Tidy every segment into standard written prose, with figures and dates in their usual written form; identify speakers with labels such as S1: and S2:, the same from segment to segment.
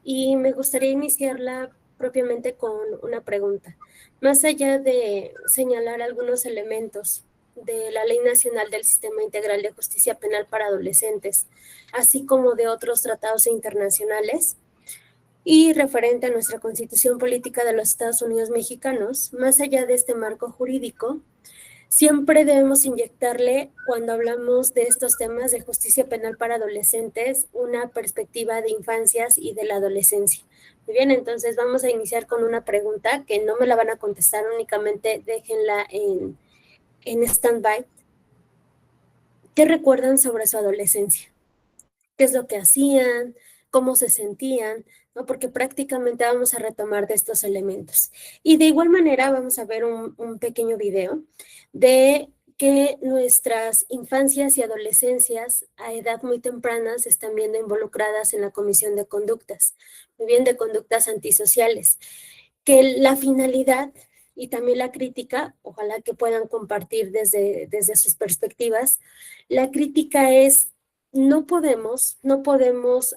S1: y me gustaría iniciarla propiamente con una pregunta. Más allá de señalar algunos elementos de la Ley Nacional del Sistema Integral de Justicia Penal para Adolescentes, así como de otros tratados internacionales, y referente a nuestra Constitución Política de los Estados Unidos Mexicanos, más allá de este marco jurídico, siempre debemos inyectarle, cuando hablamos de estos temas de justicia penal para adolescentes, una perspectiva de infancias y de la adolescencia. Muy bien, entonces vamos a iniciar con una pregunta que no me la van a contestar, únicamente déjenla en stand-by. ¿Qué recuerdan sobre su adolescencia? ¿Qué es lo que hacían? ¿Cómo se sentían? ¿No? Porque prácticamente vamos a retomar de estos elementos. Y de igual manera vamos a ver un pequeño video de que nuestras infancias y adolescencias a edad muy temprana se están viendo involucradas en la comisión de conductas, muy bien, de conductas antisociales, que la finalidad y también la crítica, ojalá que puedan compartir desde sus perspectivas, la crítica es no podemos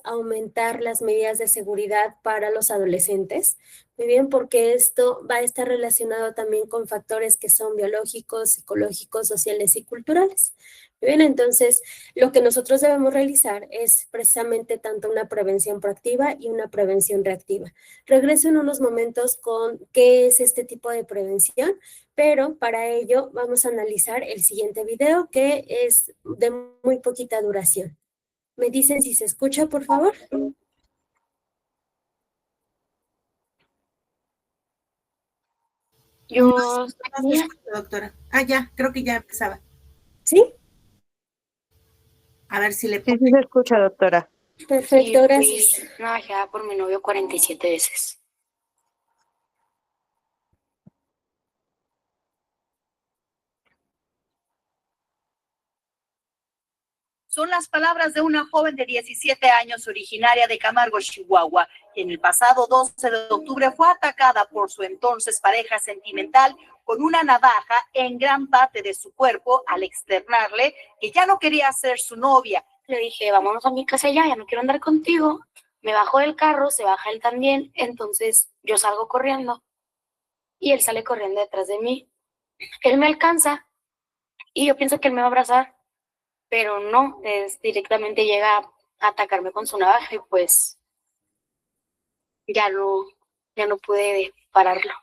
S1: aumentar las medidas de seguridad para los adolescentes, muy bien, porque esto va a estar relacionado también con factores que son biológicos, psicológicos, sociales y culturales. Muy bien, entonces lo que nosotros debemos realizar es precisamente tanto una prevención proactiva y una prevención reactiva. Regreso en unos momentos con qué es este tipo de prevención, pero para ello vamos a analizar el siguiente video que es de muy poquita duración. ¿Me dicen si se escucha, por favor?
S2: No se escucha, doctora. Ah, ya, creo que ya empezaba.
S1: ¿Sí?
S2: A ver si le
S3: Sí, sí se escucha, doctora.
S1: Perfecto, gracias.
S4: Fui navajeada por mi novio 47 veces.
S5: Son las palabras de una joven de 17 años originaria de Camargo, Chihuahua, que en el pasado 12 de octubre fue atacada por su entonces pareja sentimental con una navaja en gran parte de su cuerpo al externarle que ya no quería ser su novia.
S4: Le dije, vámonos a mi casa ya no quiero andar contigo. Me bajo del carro, se baja él también, entonces yo salgo corriendo y él sale corriendo detrás de mí. Él me alcanza y yo pienso que él me va a abrazar, pero no, directamente llega a atacarme con su navaja y pues ya no pude pararlo.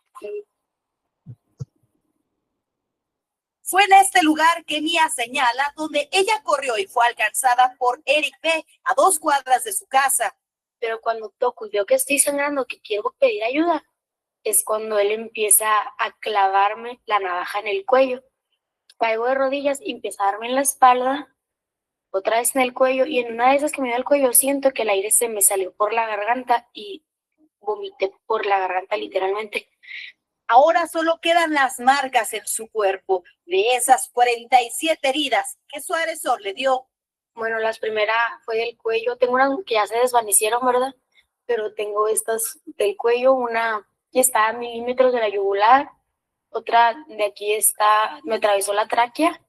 S5: Fue en este lugar que Mía señala donde ella corrió y fue alcanzada por Eric B. a 2 cuadras de su casa.
S4: Pero cuando toco y veo que estoy sangrando, que quiero pedir ayuda, es cuando él empieza a clavarme la navaja en el cuello. Caigo de rodillas y empieza a darme en la espalda, otra vez en el cuello, y en una de esas que me dio el cuello siento que el aire se me salió por la garganta y vomité por la garganta literalmente.
S5: Ahora solo quedan las marcas en su cuerpo de esas 47 heridas que su agresor le dio.
S4: Bueno, la primera fue del cuello, tengo unas que ya se desvanecieron, ¿verdad? Pero tengo estas del cuello, una que está a milímetros de la yugular, otra de aquí está, me atravesó la tráquea.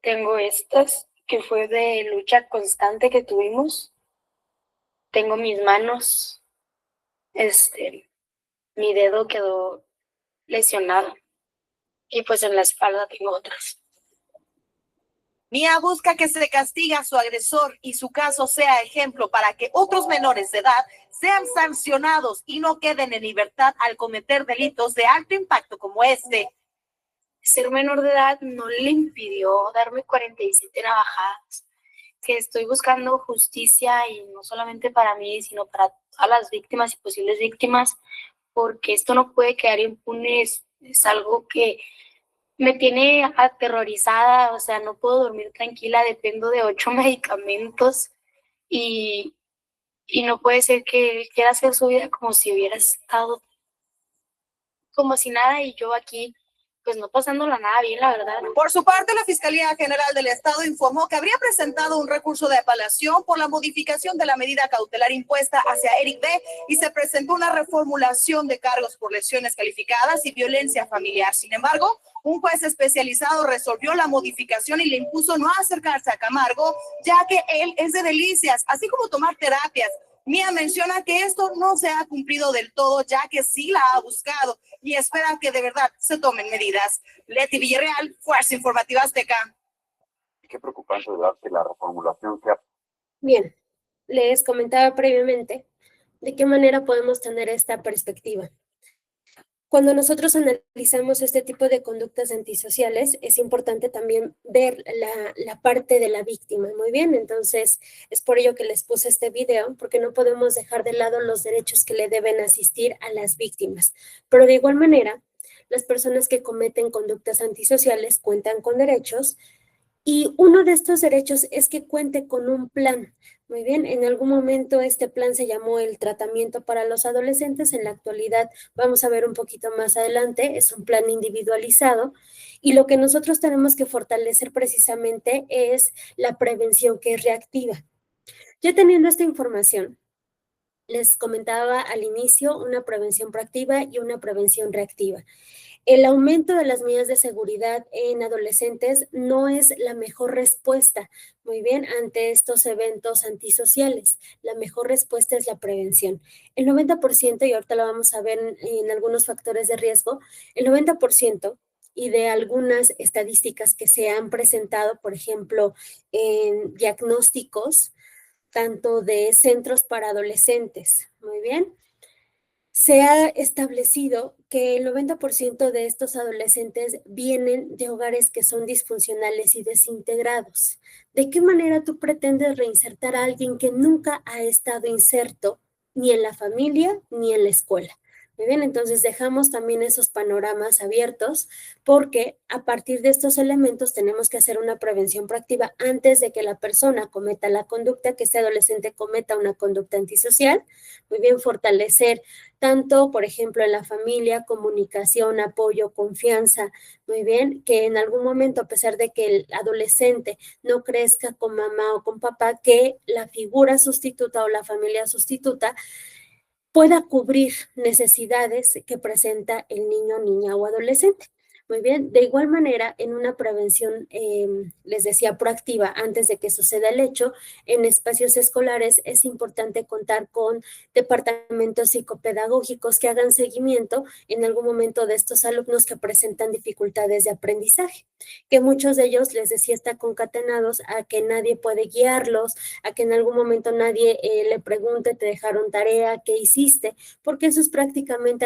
S4: Tengo estas que fue de lucha constante que tuvimos. Tengo mis manos, mi dedo quedó lesionado y pues en la espalda tengo otras.
S5: Mía busca que se castigue a su agresor y su caso sea ejemplo para que otros menores de edad sean sancionados y no queden en libertad al cometer delitos de alto impacto como este.
S4: Ser menor de edad no le impidió darme 47 navajadas, que estoy buscando justicia y no solamente para mí, sino para todas las víctimas y posibles víctimas, porque esto no puede quedar impune, es algo que me tiene aterrorizada, o sea, no puedo dormir tranquila, dependo de 8 medicamentos y no puede ser que él quiera hacer su vida como si hubiera estado como si nada y yo aquí pues no pasándola nada bien, la verdad.
S5: Por su parte, la Fiscalía General del Estado informó que habría presentado un recurso de apelación por la modificación de la medida cautelar impuesta hacia Eric B. y se presentó una reformulación de cargos por lesiones calificadas y violencia familiar. Sin embargo, un juez especializado resolvió la modificación y le impuso no acercarse a Camargo, ya que él es de Delicias, así como tomar terapias. Mía menciona que esto no se ha cumplido del todo, ya que sí la ha buscado y espera que de verdad se tomen medidas. Leti Villarreal, Fuerza Informativa Azteca.
S3: Qué preocupante, ¿verdad?, que la reformulación sea...
S1: Bien, les comentaba previamente de qué manera podemos tener esta perspectiva. Cuando nosotros analizamos este tipo de conductas antisociales, es importante también ver la parte de la víctima, muy bien. Entonces, es por ello que les puse este video, porque no podemos dejar de lado los derechos que le deben asistir a las víctimas. Pero de igual manera, las personas que cometen conductas antisociales cuentan con derechos, y uno de estos derechos es que cuente con un plan. Muy bien, en algún momento este plan se llamó el tratamiento para los adolescentes. En la actualidad, vamos a ver un poquito más adelante, es un plan individualizado. Y lo que nosotros tenemos que fortalecer precisamente es la prevención, que es reactiva. Ya teniendo esta información, les comentaba al inicio una prevención proactiva y una prevención reactiva. El aumento de las medidas de seguridad en adolescentes no es la mejor respuesta, muy bien, ante estos eventos antisociales. La mejor respuesta es la prevención. El 90%, y ahorita lo vamos a ver en algunos factores de riesgo, el 90%, y de algunas estadísticas que se han presentado, por ejemplo, en diagnósticos, tanto de centros para adolescentes, muy bien, se ha establecido que el 90% de estos adolescentes vienen de hogares que son disfuncionales y desintegrados. ¿De qué manera tú pretendes reinsertar a alguien que nunca ha estado inserto ni en la familia ni en la escuela? Muy bien, entonces dejamos también esos panoramas abiertos, porque a partir de estos elementos tenemos que hacer una prevención proactiva antes de que la persona cometa la conducta, que ese adolescente cometa una conducta antisocial. Muy bien, fortalecer tanto, por ejemplo, en la familia, comunicación, apoyo, confianza. Muy bien, que en algún momento, a pesar de que el adolescente no crezca con mamá o con papá, que la figura sustituta o la familia sustituta pueda cubrir necesidades que presenta el niño, niña o adolescente. Muy bien, de igual manera, en una prevención, les decía, proactiva, antes de que suceda el hecho, en espacios escolares es importante contar con departamentos psicopedagógicos que hagan seguimiento en algún momento de estos alumnos que presentan dificultades de aprendizaje, que muchos de ellos, les decía, están concatenados a que nadie puede guiarlos, a que en algún momento nadie le pregunte, te dejaron tarea, qué hiciste, porque eso es prácticamente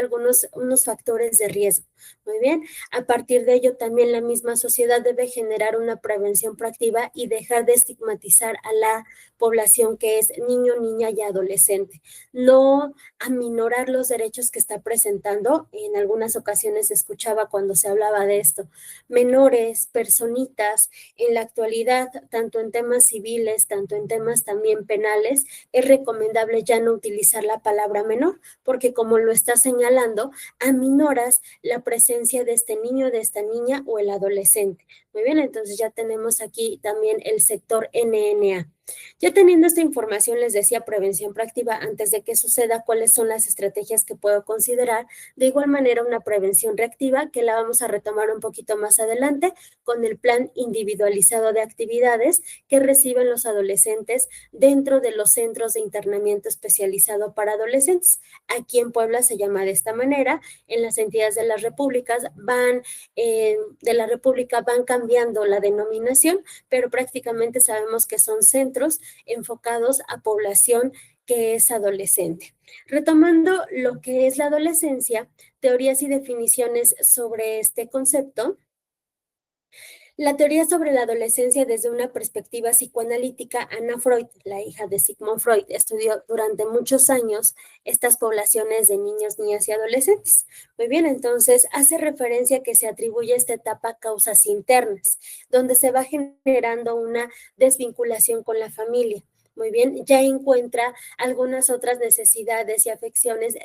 S1: unos factores de riesgo. Muy bien, a partir de ello también la misma sociedad debe generar una prevención proactiva y dejar de estigmatizar a la población que es niño, niña y adolescente. No aminorar los derechos que está presentando. En algunas ocasiones escuchaba cuando se hablaba de esto. Menores, personitas, en la actualidad, tanto en temas civiles, tanto en temas también penales, es recomendable ya no utilizar la palabra menor, porque como lo está señalando, aminoras la presencia de este niño, de esta niña o el adolescente. Muy bien, entonces ya tenemos aquí también el sector NNA. Ya teniendo esta información, les decía prevención proactiva antes de que suceda, cuáles son las estrategias que puedo considerar. De igual manera, una prevención reactiva, que la vamos a retomar un poquito más adelante con el plan individualizado de actividades que reciben los adolescentes dentro de los centros de internamiento especializado para adolescentes. Aquí en Puebla se llama de esta manera. En las entidades de las repúblicas van cambiando la denominación, pero prácticamente sabemos que son centros enfocados a población que es adolescente. Retomando lo que es la adolescencia, teorías y definiciones sobre este concepto. La teoría sobre la adolescencia desde una perspectiva psicoanalítica, Anna Freud, la hija de Sigmund Freud, estudió durante muchos años estas poblaciones de niños, niñas y adolescentes. Muy bien, entonces hace referencia que se atribuye a esta etapa a causas internas, donde se va generando una desvinculación con la familia. Muy bien, ya encuentra algunas otras necesidades y afecciones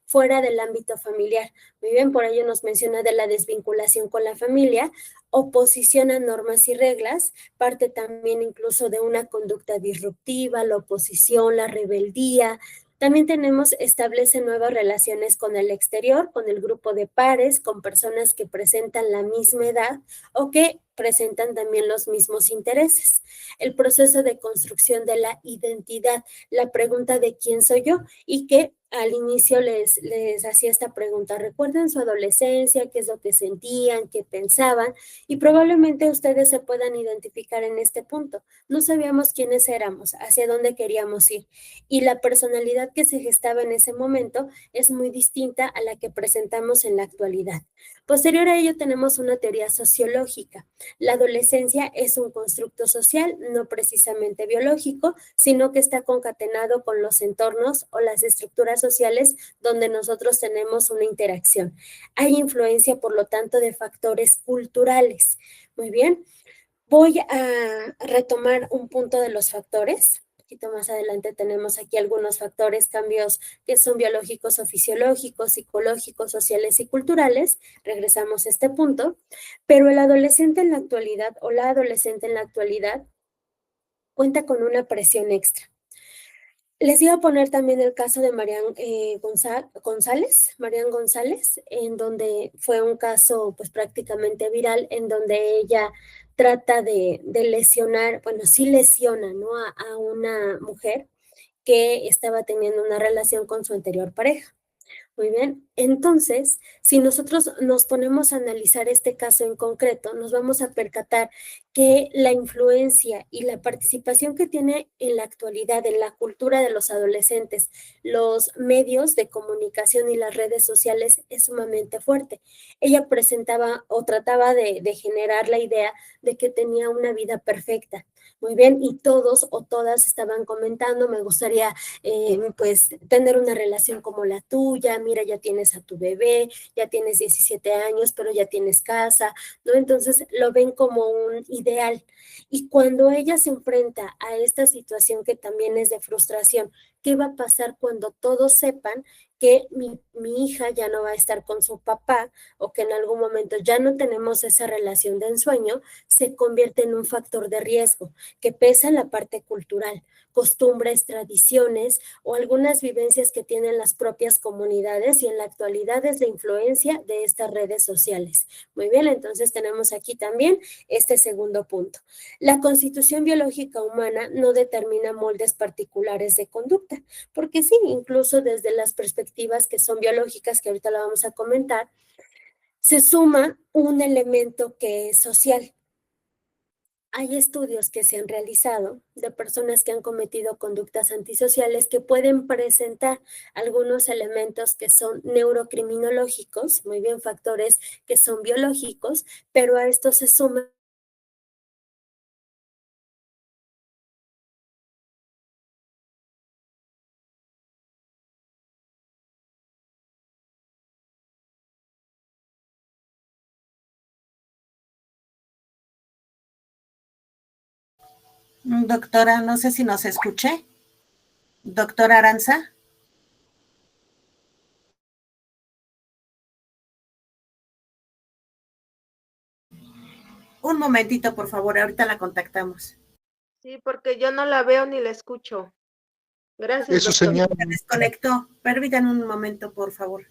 S1: fuera del ámbito familiar. Muy bien, por ello nos menciona de la desvinculación con la familia, oposición a normas y reglas, parte también incluso de una conducta disruptiva, la oposición, la rebeldía. También establece nuevas relaciones con el exterior, con el grupo de pares, con personas que presentan la misma edad o que presentan también los mismos intereses. El proceso de construcción de la identidad, la pregunta de quién soy yo, y que al inicio les hacía esta pregunta: ¿recuerdan su adolescencia? ¿Qué es lo que sentían? ¿Qué pensaban? Y probablemente ustedes se puedan identificar en este punto. No sabíamos quiénes éramos, hacia dónde queríamos ir, y la personalidad que se gestaba en ese momento es muy distinta a la que presentamos en la actualidad. Posterior a ello tenemos una teoría sociológica. La adolescencia es un constructo social, no precisamente biológico, sino que está concatenado con los entornos o las estructuras sociales donde nosotros tenemos una interacción. Hay influencia, por lo tanto, de factores culturales. Muy bien, voy a retomar un punto de los factores. Un poquito más adelante tenemos aquí algunos factores, cambios que son biológicos o fisiológicos, psicológicos, sociales y culturales. Regresamos a este punto. Pero el adolescente en la actualidad o la adolescente en la actualidad cuenta con una presión extra. Les iba a poner también el caso de Marian González, en donde fue un caso pues prácticamente viral, en donde ella trata de lesionar, bueno, sí lesiona, ¿no?, a una mujer que estaba teniendo una relación con su anterior pareja. Muy bien, entonces, si nosotros nos ponemos a analizar este caso en concreto, nos vamos a percatar que la influencia y la participación que tiene en la actualidad en la cultura de los adolescentes, los medios de comunicación y las redes sociales es sumamente fuerte. Ella presentaba o trataba de generar la idea de que tenía una vida perfecta. Muy bien, y todos o todas estaban comentando: me gustaría pues tener una relación como la tuya, mira, ya tienes a tu bebé, ya tienes 17 años, pero ya tienes casa, ¿no? Entonces lo ven como un ideal. Y cuando ella se enfrenta a esta situación que también es de frustración, ¿qué va a pasar cuando todos sepan que mi hija ya no va a estar con su papá, o que en algún momento ya no tenemos esa relación de ensueño? Se convierte en un factor de riesgo que pesa en la parte cultural, costumbres, tradiciones o algunas vivencias que tienen las propias comunidades, y en la actualidad es la influencia de estas redes sociales. Muy bien, entonces tenemos aquí también este segundo punto. La constitución biológica humana no determina moldes particulares de conducta, porque sí, incluso desde las perspectivas que son biológicas, que ahorita la vamos a comentar, se suma un elemento que es social. Hay estudios que se han realizado de personas que han cometido conductas antisociales que pueden presentar algunos elementos que son neurocriminológicos, muy bien, factores que son biológicos, pero a esto se suma
S2: Doctora, no sé si nos escuché. Doctora Aranza. Un momentito, por favor, ahorita la contactamos.
S6: Sí, porque yo no la veo ni la escucho. Gracias,
S7: Eso
S6: doctor.
S7: señal.
S2: Se desconectó. Permítanme un momento, por favor.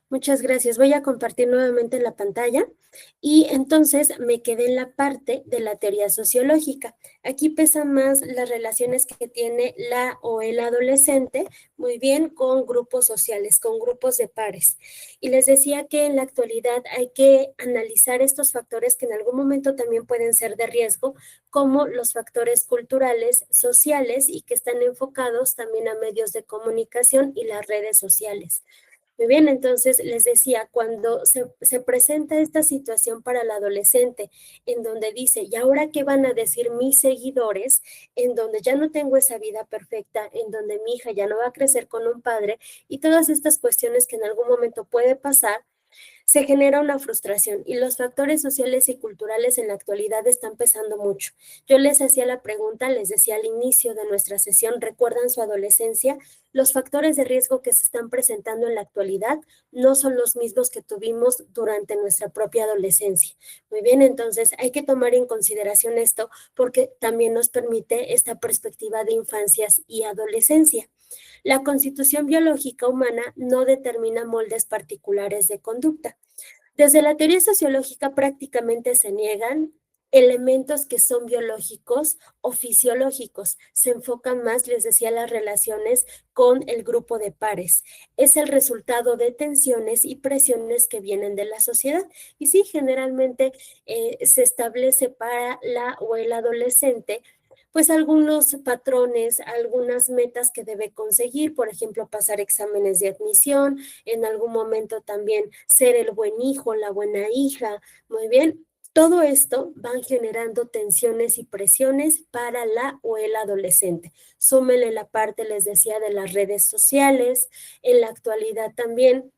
S1: Muchas gracias. Voy a compartir nuevamente la pantalla, y entonces me quedé en la parte de la teoría sociológica. Aquí pesan más las relaciones que tiene la o el adolescente, muy bien, con grupos sociales, con grupos de pares. Y les decía que en la actualidad hay que analizar estos factores que en algún momento también pueden ser de riesgo, como los factores culturales, sociales, y que están enfocados también a medios de comunicación y las redes sociales. Muy bien, entonces les decía, cuando se presenta esta situación para el adolescente, en donde dice: ¿y ahora qué van a decir mis seguidores? En donde ya no tengo esa vida perfecta, en donde mi hija ya no va a crecer con un padre, y todas estas cuestiones que en algún momento puede pasar, Se genera una frustración y los factores sociales y culturales en la actualidad están pesando mucho. Yo les hacía la pregunta, les decía al inicio de nuestra sesión, ¿recuerdan su adolescencia? Los factores de riesgo que se están presentando en la actualidad no son los mismos que tuvimos durante nuestra propia adolescencia. Muy bien, entonces hay que tomar en consideración esto porque también nos permite esta perspectiva de infancias y adolescencia. La constitución biológica humana no determina moldes particulares de conducta. Desde la teoría sociológica prácticamente se niegan elementos que son biológicos o fisiológicos. Se enfocan más, les decía, las relaciones con el grupo de pares. Es el resultado de tensiones y presiones que vienen de la sociedad. Y sí, generalmente se establece para la o el adolescente pues algunos patrones, algunas metas que debe conseguir, por ejemplo, pasar exámenes de admisión, en algún momento también ser el buen hijo, la buena hija, muy bien. Todo esto van generando tensiones y presiones para la o el adolescente. Súmele la parte, les decía, de las redes sociales, en la actualidad también,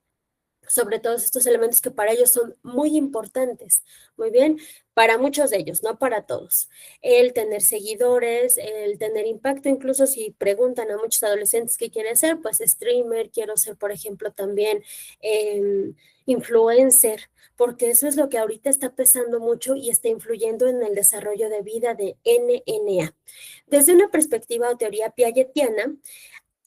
S1: sobre todos estos elementos que para ellos son muy importantes, muy bien, para muchos de ellos, no para todos. El tener seguidores, el tener impacto, incluso si preguntan a muchos adolescentes qué quieren ser, pues streamer, quiero ser, por ejemplo, también influencer, porque eso es lo que ahorita está pesando mucho y está influyendo en el desarrollo de vida de NNA. Desde una perspectiva o teoría piagetiana,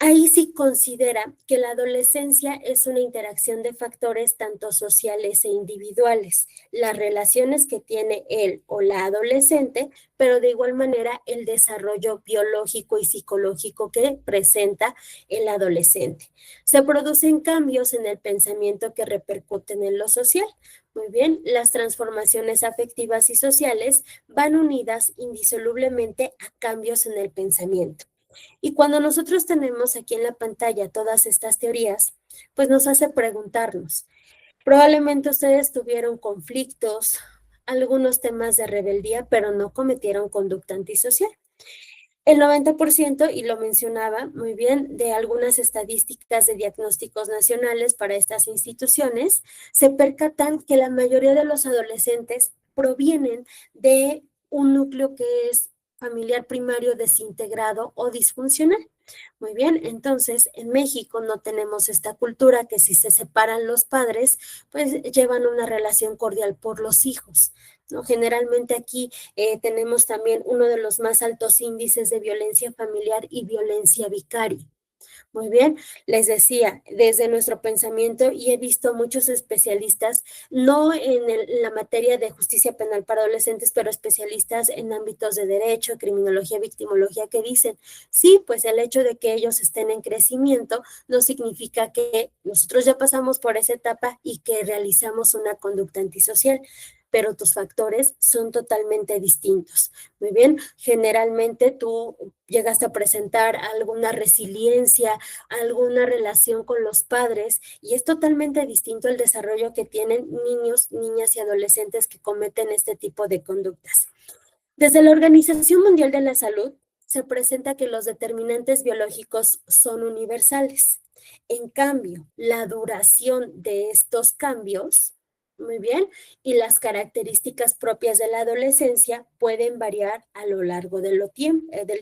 S1: ahí sí considera que la adolescencia es una interacción de factores tanto sociales e individuales, las relaciones que tiene él o la adolescente, pero de igual manera el desarrollo biológico y psicológico que presenta el adolescente. Se producen cambios en el pensamiento que repercuten en lo social. Muy bien, las transformaciones afectivas y sociales van unidas indisolublemente a cambios en el pensamiento. Y cuando nosotros tenemos aquí en la pantalla todas estas teorías, pues nos hace preguntarnos, probablemente ustedes tuvieron conflictos, algunos temas de rebeldía, pero no cometieron conducta antisocial. El 90%, y lo mencionaba muy bien, de algunas estadísticas de diagnósticos nacionales para estas instituciones, se percatan que la mayoría de los adolescentes provienen de un núcleo que es familiar primario desintegrado o disfuncional. Muy bien, entonces en México no tenemos esta cultura que si se separan los padres, pues llevan una relación cordial por los hijos, ¿no? Generalmente aquí tenemos también uno de los más altos índices de violencia familiar y violencia vicaria. Muy bien, les decía, desde nuestro pensamiento, y he visto muchos especialistas, no en la materia de justicia penal para adolescentes, pero especialistas en ámbitos de derecho, criminología, victimología, que dicen, sí, pues el hecho de que ellos estén en crecimiento no significa que nosotros ya pasamos por esa etapa y que realizamos una conducta antisocial, pero tus factores son totalmente distintos. Muy bien, generalmente tú llegaste a presentar alguna resiliencia, alguna relación con los padres, y es totalmente distinto el desarrollo que tienen niños, niñas y adolescentes que cometen este tipo de conductas. Desde la Organización Mundial de la Salud, se presenta que los determinantes biológicos son universales. En cambio, la duración de estos cambios, muy bien, y las características propias de la adolescencia pueden variar a lo largo del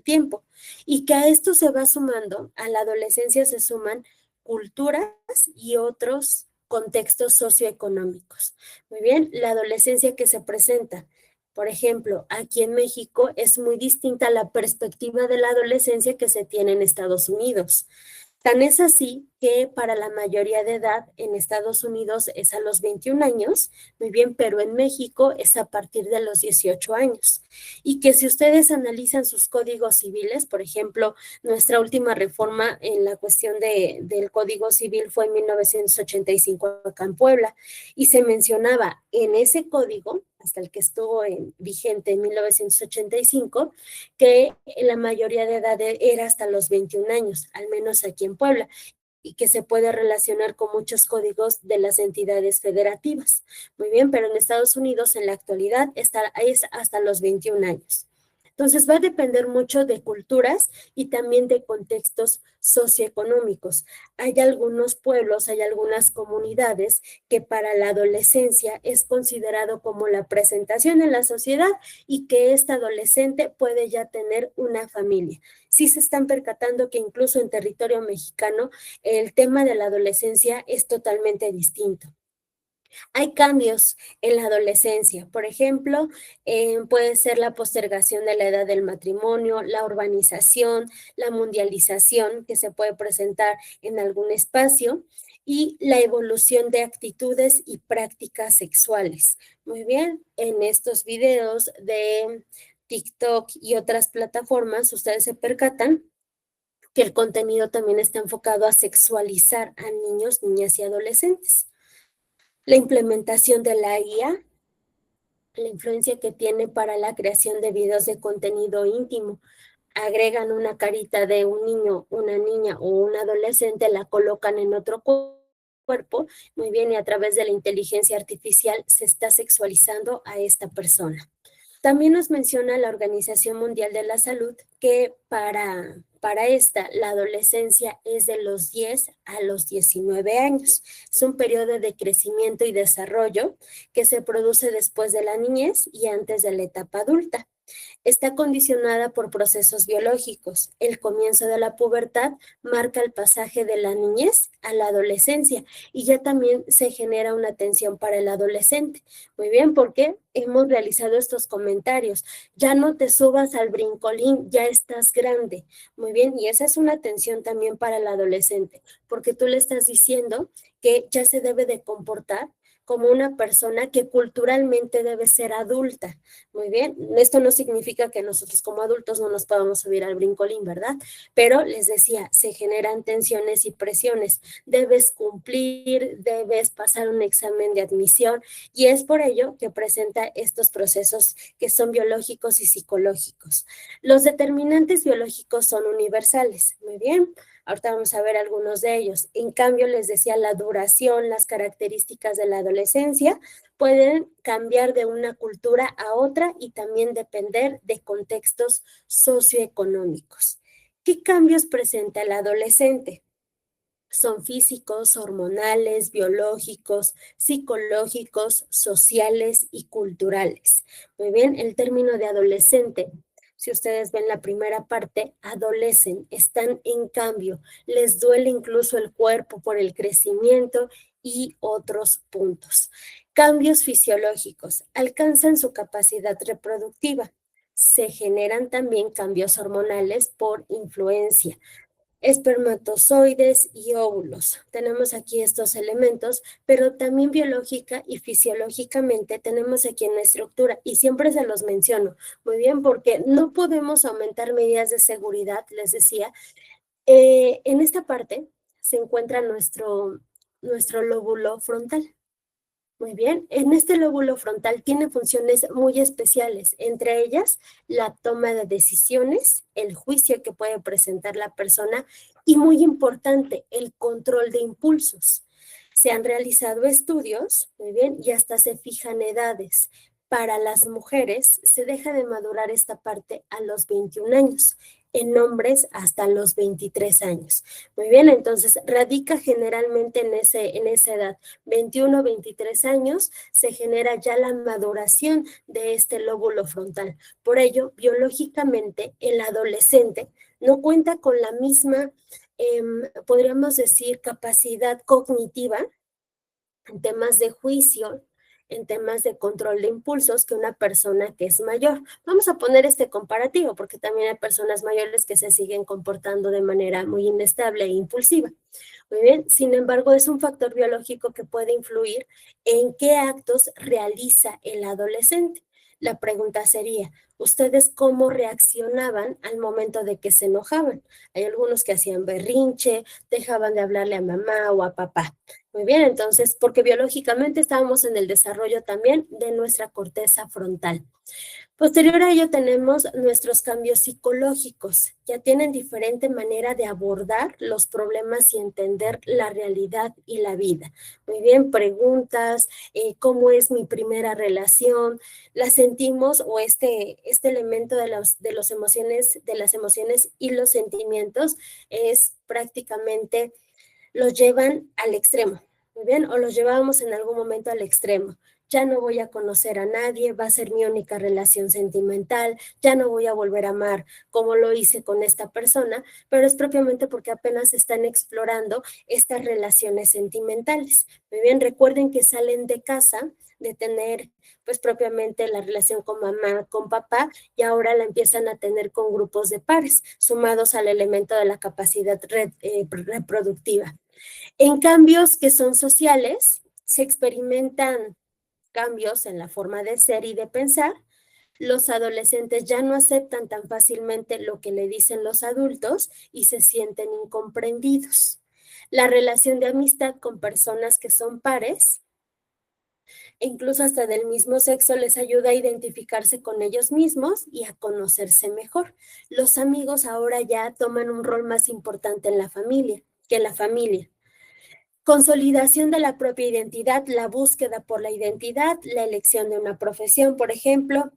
S1: tiempo. Y que a esto se va sumando, a la adolescencia se suman culturas y otros contextos socioeconómicos. Muy bien, la adolescencia que se presenta, por ejemplo, aquí en México es muy distinta a la perspectiva de la adolescencia que se tiene en Estados Unidos. Tan es así que para la mayoría de edad en Estados Unidos es a los 21 años, muy bien, pero en México es a partir de los 18 años. Y que si ustedes analizan sus códigos civiles, por ejemplo, nuestra última reforma en la cuestión del Código Civil fue en 1985 acá en Puebla, y se mencionaba en ese código, hasta el que estuvo vigente en 1985, que la mayoría de edad era hasta los 21 años, al menos aquí en Puebla, y que se puede relacionar con muchos códigos de las entidades federativas. Muy bien, pero en Estados Unidos en la actualidad es hasta los 21 años. Entonces va a depender mucho de culturas y también de contextos socioeconómicos. Hay algunos pueblos, hay algunas comunidades que para la adolescencia es considerado como la presentación en la sociedad y que esta adolescente puede ya tener una familia. Sí se están percatando que incluso en territorio mexicano el tema de la adolescencia es totalmente distinto. Hay cambios en la adolescencia, por ejemplo, puede ser la postergación de la edad del matrimonio, la urbanización, la mundialización que se puede presentar en algún espacio y la evolución de actitudes y prácticas sexuales. Muy bien, en estos videos de TikTok y otras plataformas, ustedes se percatan que el contenido también está enfocado a sexualizar a niños, niñas y adolescentes. La implementación de la IA, la influencia que tiene para la creación de videos de contenido íntimo. Agregan una carita de un niño, una niña o un adolescente, la colocan en otro cuerpo, muy bien, y a través de la inteligencia artificial se está sexualizando a esta persona. También nos menciona la Organización Mundial de la Salud que para esta, la adolescencia es de los 10 a los 19 años. Es un periodo de crecimiento y desarrollo que se produce después de la niñez y antes de la etapa adulta. Está condicionada por procesos biológicos. El comienzo de la pubertad marca el pasaje de la niñez a la adolescencia y ya también se genera una tensión para el adolescente. Muy bien, porque hemos realizado estos comentarios. Ya no te subas al brincolín, ya estás grande. Muy bien, y esa es una tensión también para el adolescente, porque tú le estás diciendo que ya se debe de comportar como una persona que culturalmente debe ser adulta. Muy bien, esto no significa que nosotros como adultos no nos podamos subir al brincolín, ¿verdad? Pero les decía, se generan tensiones y presiones. Debes cumplir, debes pasar un examen de admisión y es por ello que presenta estos procesos que son biológicos y psicológicos. Los determinantes biológicos son universales, muy bien. Ahorita vamos a ver algunos de ellos. En cambio, les decía, la duración, las características de la adolescencia pueden cambiar de una cultura a otra y también depender de contextos socioeconómicos. ¿Qué cambios presenta el adolescente? Son físicos, hormonales, biológicos, psicológicos, sociales y culturales. Muy bien, el término de adolescente, si ustedes ven la primera parte, adolecen, están en cambio, les duele incluso el cuerpo por el crecimiento y otros puntos. Cambios fisiológicos, alcanzan su capacidad reproductiva. Se generan también cambios hormonales por influencia. Espermatozoides y óvulos. Tenemos aquí estos elementos, pero también biológica y fisiológicamente tenemos aquí en la estructura y siempre se los menciono, muy bien, porque no podemos aumentar medidas de seguridad, les decía. En esta parte se encuentra nuestro lóbulo frontal. Muy bien, en este lóbulo frontal tiene funciones muy especiales, entre ellas la toma de decisiones, el juicio que puede presentar la persona y muy importante, el control de impulsos. Se han realizado estudios, muy bien, y hasta se fijan edades. Para las mujeres se deja de madurar esta parte a los 21 años, en hombres hasta los 23 años. Muy bien, entonces radica generalmente en esa edad, 21, 23 años, se genera ya la maduración de este lóbulo frontal. Por ello, biológicamente, el adolescente no cuenta con la misma, podríamos decir, capacidad cognitiva en temas de juicio, en temas de control de impulsos que una persona que es mayor. Vamos a poner este comparativo porque también hay personas mayores que se siguen comportando de manera muy inestable e impulsiva. Muy bien, sin embargo, es un factor biológico que puede influir en qué actos realiza el adolescente. La pregunta sería, ¿ustedes cómo reaccionaban al momento de que se enojaban? Hay algunos que hacían berrinche, dejaban de hablarle a mamá o a papá. Muy bien, entonces, porque biológicamente estábamos en el desarrollo también de nuestra corteza frontal. Posterior a ello tenemos nuestros cambios psicológicos. Ya tienen diferente manera de abordar los problemas y entender la realidad y la vida. Muy bien, preguntas, ¿cómo es mi primera relación? La sentimos, o este elemento de las emociones y los sentimientos es prácticamente, los llevan al extremo. Muy bien, o los llevábamos en algún momento al extremo. Ya no voy a conocer a nadie, va a ser mi única relación sentimental, ya no voy a volver a amar como lo hice con esta persona, pero es propiamente porque apenas están explorando estas relaciones sentimentales. Muy bien, recuerden que salen de casa, de tener pues propiamente la relación con mamá, con papá, y ahora la empiezan a tener con grupos de pares, sumados al elemento de la capacidad reproductiva. En cambios que son sociales, se experimentan cambios en la forma de ser y de pensar. Los adolescentes ya no aceptan tan fácilmente lo que le dicen los adultos y se sienten incomprendidos. La relación de amistad con personas que son pares, e incluso hasta del mismo sexo, les ayuda a identificarse con ellos mismos y a conocerse mejor. Los amigos ahora ya toman un rol más importante en la familia que la familia. Consolidación de la propia identidad, la búsqueda por la identidad, la elección de una profesión, por ejemplo,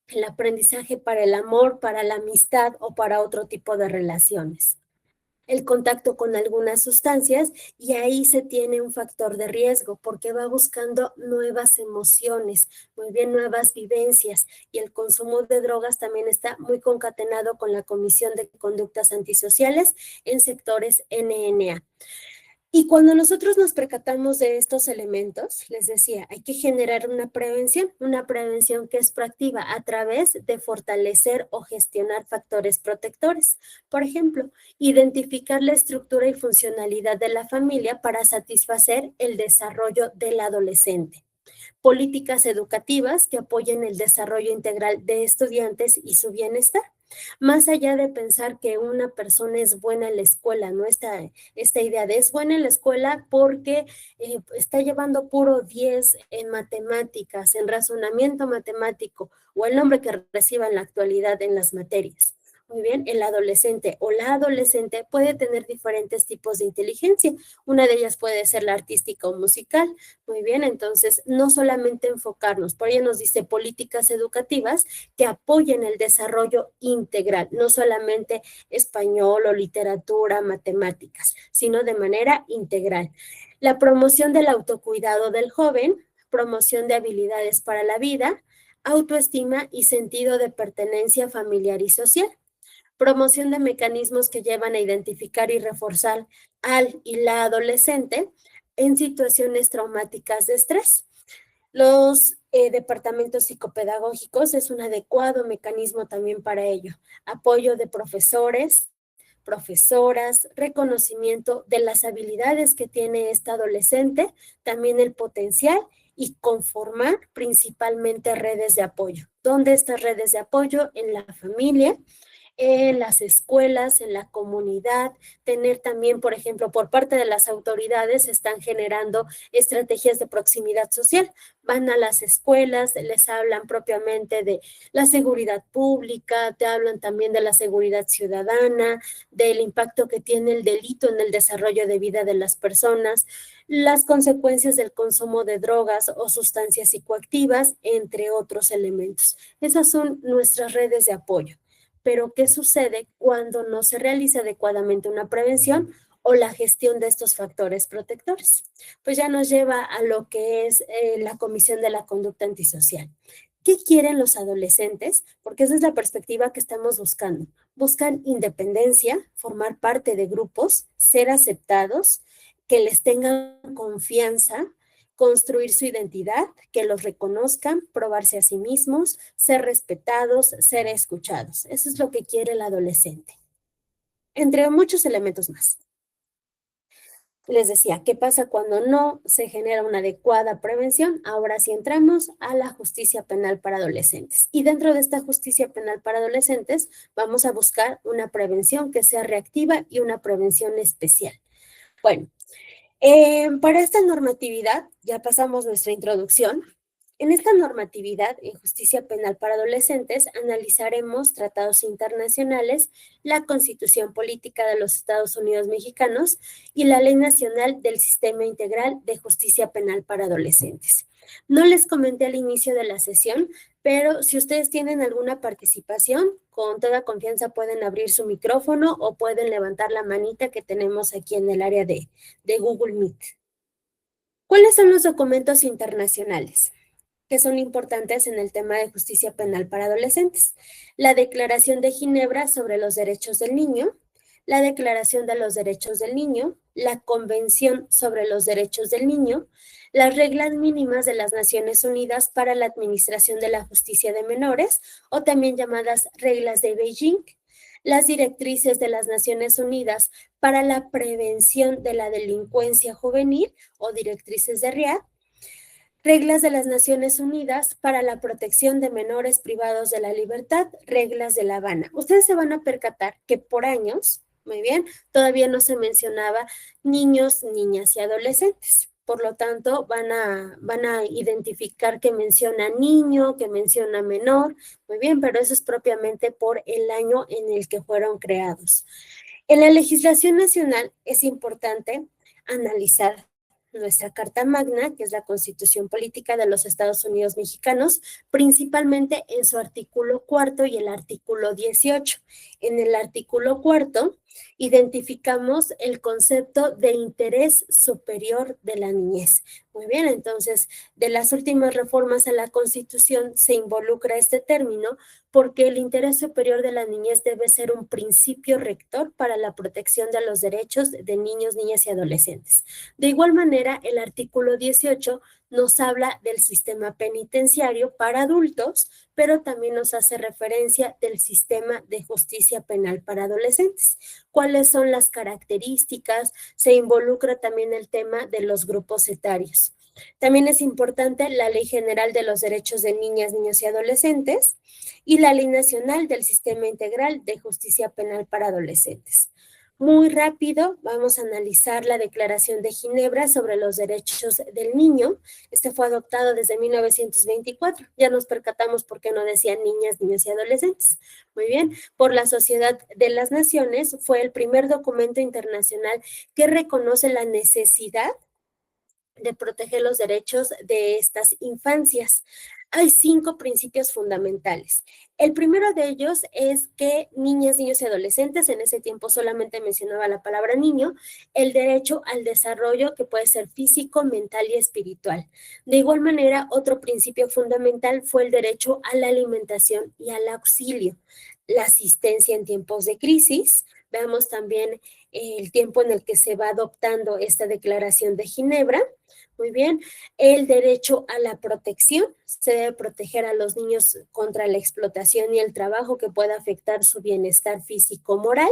S1: el aprendizaje para el amor, para la amistad o para otro tipo de relaciones. El contacto con algunas sustancias, y ahí se tiene un factor de riesgo porque va buscando nuevas emociones, muy bien, nuevas vivencias, y el consumo de drogas también está muy concatenado con la comisión de conductas antisociales en sectores NNA. Y cuando nosotros nos percatamos de estos elementos, les decía, hay que generar una prevención que es proactiva a través de fortalecer o gestionar factores protectores. Por ejemplo, identificar la estructura y funcionalidad de la familia para satisfacer el desarrollo del adolescente. Políticas educativas que apoyen el desarrollo integral de estudiantes y su bienestar. Más allá de pensar que una persona es buena en la escuela, ¿no? Esta idea de es buena en la escuela porque está llevando puro 10 en matemáticas, en razonamiento matemático, o el nombre que reciba en la actualidad en las materias. Muy bien, el adolescente o la adolescente puede tener diferentes tipos de inteligencia. Una de ellas puede ser la artística o musical. Muy bien, entonces no solamente enfocarnos, por ello nos dice políticas educativas que apoyen el desarrollo integral, no solamente español o literatura, matemáticas, sino de manera integral. La promoción del autocuidado del joven, promoción de habilidades para la vida, autoestima y sentido de pertenencia familiar y social. Promoción de mecanismos que llevan a identificar y reforzar al y la adolescente en situaciones traumáticas de estrés. Los departamentos psicopedagógicos es un adecuado mecanismo también para ello. Apoyo de profesores, profesoras, reconocimiento de las habilidades que tiene esta adolescente, también el potencial, y conformar principalmente redes de apoyo. ¿Dónde estas redes de apoyo? En la familia, en las escuelas, en la comunidad, tener también, por ejemplo, por parte de las autoridades, están generando estrategias de proximidad social. Van a las escuelas, les hablan propiamente de la seguridad pública, te hablan también de la seguridad ciudadana, del impacto que tiene el delito en el desarrollo de vida de las personas, las consecuencias del consumo de drogas o sustancias psicoactivas, entre otros elementos. Esas son nuestras redes de apoyo. Pero, ¿qué sucede cuando no se realiza adecuadamente una prevención o la gestión de estos factores protectores? Pues ya nos lleva a lo que es la comisión de la conducta antisocial. ¿Qué quieren los adolescentes? Porque esa es la perspectiva que estamos buscando. Buscan independencia, formar parte de grupos, ser aceptados, que les tengan confianza, construir su identidad, que los reconozcan, probarse a sí mismos, ser respetados, ser escuchados. Eso es lo que quiere el adolescente, entre muchos elementos más. Les decía, ¿qué pasa cuando no se genera una adecuada prevención? Ahora sí entramos a la justicia penal para adolescentes. Y dentro de esta justicia penal para adolescentes, vamos a buscar una prevención que sea reactiva y una prevención especial. Bueno, para esta normatividad, ya pasamos nuestra introducción, En esta normatividad en justicia penal para adolescentes analizaremos tratados internacionales, la Constitución Política de los Estados Unidos Mexicanos y la Ley Nacional del Sistema Integral de Justicia Penal para Adolescentes. No les comenté al inicio de la sesión, pero si ustedes tienen alguna participación, con toda confianza pueden abrir su micrófono o pueden levantar la manita que tenemos aquí en el área de Google Meet. ¿Cuáles son los documentos internacionales que son importantes en el tema de justicia penal para adolescentes? La Declaración de Ginebra sobre los Derechos del Niño, la Declaración de los Derechos del Niño, la Convención sobre los Derechos del Niño, las reglas mínimas de las Naciones Unidas para la administración de la justicia de menores, o también llamadas reglas de Beijing, las directrices de las Naciones Unidas para la prevención de la delincuencia juvenil, o directrices de Riad, reglas de las Naciones Unidas para la protección de menores privados de la libertad, reglas de La Habana. Ustedes se van a percatar que por años, muy bien, todavía no se mencionaba niños, niñas y adolescentes. Por lo tanto, van a identificar que menciona niño, que menciona menor, muy bien, pero eso es propiamente por el año en el que fueron creados. En la legislación nacional es importante analizar nuestra Carta Magna, que es la Constitución Política de los Estados Unidos Mexicanos, principalmente en su artículo 4 y el artículo 18. En el artículo 4 identificamos el concepto de interés superior de la niñez. Muy bien, entonces, de las últimas reformas a la Constitución se involucra este término porque el interés superior de la niñez debe ser un principio rector para la protección de los derechos de niños, niñas y adolescentes. De igual manera, el artículo 18 nos habla del sistema penitenciario para adultos, pero también nos hace referencia del sistema de justicia penal para adolescentes. ¿Cuáles son las características? Se involucra también el tema de los grupos etarios. También es importante la Ley General de los Derechos de Niñas, Niños y Adolescentes y la Ley Nacional del Sistema Integral de Justicia Penal para Adolescentes. Muy rápido, vamos a analizar la Declaración de Ginebra sobre los Derechos del Niño. Este fue adoptado desde 1924. Ya nos percatamos por qué no decían niñas, niños y adolescentes. Muy bien, por la Sociedad de las Naciones fue el primer documento internacional que reconoce la necesidad de proteger los derechos de estas infancias. Hay 5 principios fundamentales. El primero de ellos es que niñas, niños y adolescentes, en ese tiempo solamente mencionaba la palabra niño, el derecho al desarrollo que puede ser físico, mental y espiritual. De igual manera, otro principio fundamental fue el derecho a la alimentación y al auxilio, la asistencia en tiempos de crisis. Veamos también el tiempo en el que se va adoptando esta Declaración de Ginebra. Muy bien, el derecho a la protección, se debe proteger a los niños contra la explotación y el trabajo que pueda afectar su bienestar físico-moral,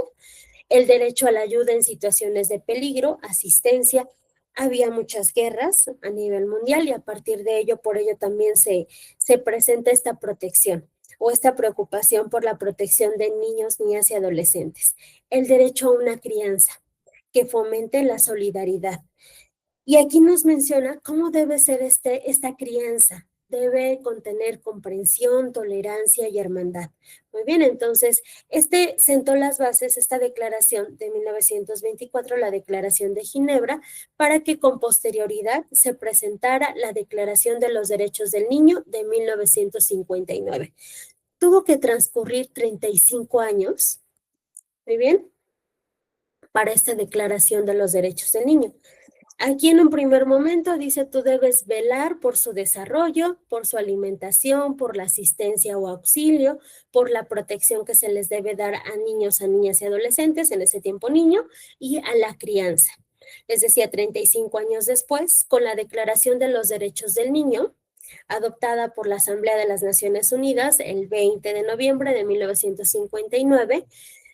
S1: el derecho a la ayuda en situaciones de peligro, asistencia. Había muchas guerras a nivel mundial y a partir de ello, por ello también se presenta esta protección o esta preocupación por la protección de niños, niñas y adolescentes. El derecho a una crianza que fomente la solidaridad. Y aquí nos menciona cómo debe ser esta crianza. Debe contener comprensión, tolerancia y hermandad. Muy bien, entonces, sentó las bases, esta declaración de 1924, la Declaración de Ginebra, para que con posterioridad se presentara la Declaración de los Derechos del Niño de 1959. Tuvo que transcurrir 35 años, muy bien, para esta Declaración de los Derechos del Niño. Aquí en un primer momento dice, tú debes velar por su desarrollo, por su alimentación, por la asistencia o auxilio, por la protección que se les debe dar a niños, a niñas y adolescentes, en ese tiempo niño, y a la crianza. Les decía, 35 años después, con la Declaración de los Derechos del Niño, adoptada por la Asamblea de las Naciones Unidas el 20 de noviembre de 1959,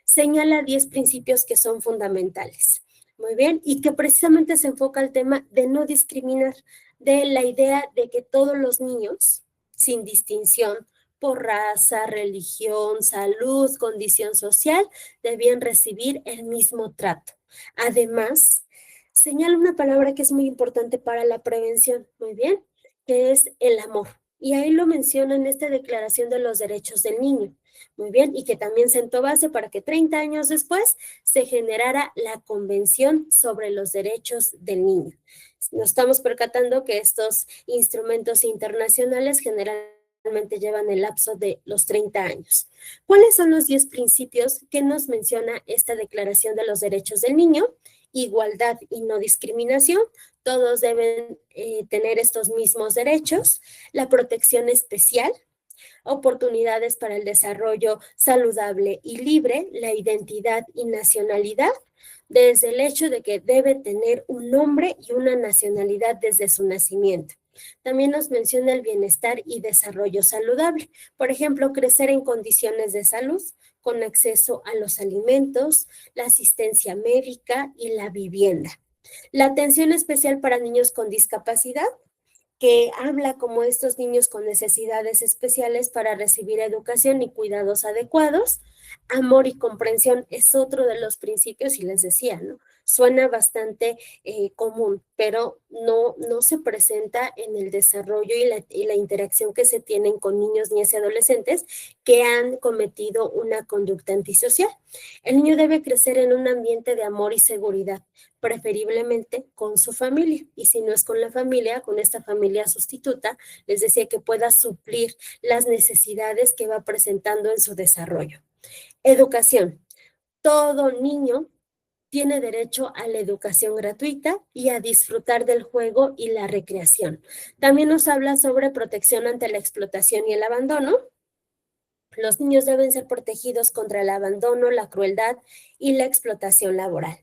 S1: señala 10 principios que son fundamentales. Muy bien, y que precisamente se enfoca al tema de no discriminar, de la idea de que todos los niños, sin distinción por raza, religión, salud, condición social, debían recibir el mismo trato. Además, señala una palabra que es muy importante para la prevención, muy bien, que es el amor. Y ahí lo menciona en esta Declaración de los Derechos del Niño. Muy bien, y que también sentó base para que 30 años después se generara la Convención sobre los Derechos del Niño. Nos estamos percatando que estos instrumentos internacionales generalmente llevan el lapso de los 30 años. ¿Cuáles son los 10 principios que nos menciona esta Declaración de los Derechos del Niño? Igualdad y no discriminación, todos deben tener estos mismos derechos, la protección especial, oportunidades para el desarrollo saludable y libre, la identidad y nacionalidad, desde el hecho de que debe tener un nombre y una nacionalidad desde su nacimiento. También nos menciona el bienestar y desarrollo saludable, por ejemplo, crecer en condiciones de salud, con acceso a los alimentos, la asistencia médica y la vivienda. La atención especial para niños con discapacidad, que habla como estos niños con necesidades especiales para recibir educación y cuidados adecuados. Amor y comprensión es otro de los principios, y les decía, ¿no? Suena bastante común, pero no se presenta en el desarrollo y la interacción que se tienen con niños, niñas y adolescentes que han cometido una conducta antisocial. El niño debe crecer en un ambiente de amor y seguridad, preferiblemente con su familia, y si no es con la familia, con esta familia sustituta, les decía, que pueda suplir las necesidades que va presentando en su desarrollo. Educación. Todo niño tiene derecho a la educación gratuita y a disfrutar del juego y la recreación. También nos habla sobre protección ante la explotación y el abandono. Los niños deben ser protegidos contra el abandono, la crueldad y la explotación laboral.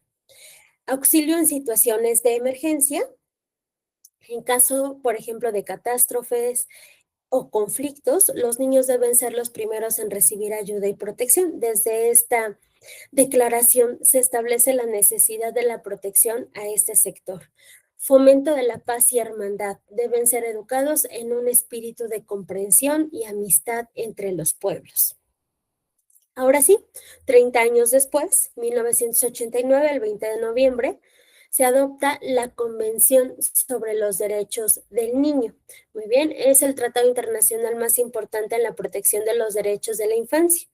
S1: Auxilio en situaciones de emergencia. En caso, por ejemplo, de catástrofes o conflictos, los niños deben ser los primeros en recibir ayuda y protección. Desde esta declaración se establece la necesidad de la protección a este sector. Fomento de la paz y hermandad. Deben ser educados en un espíritu de comprensión y amistad entre los pueblos. Ahora sí, 30 años después, 1989, el 20 de noviembre, se adopta la Convención sobre los Derechos del Niño. Muy bien, es el tratado internacional más importante en la protección de los derechos de la infancia.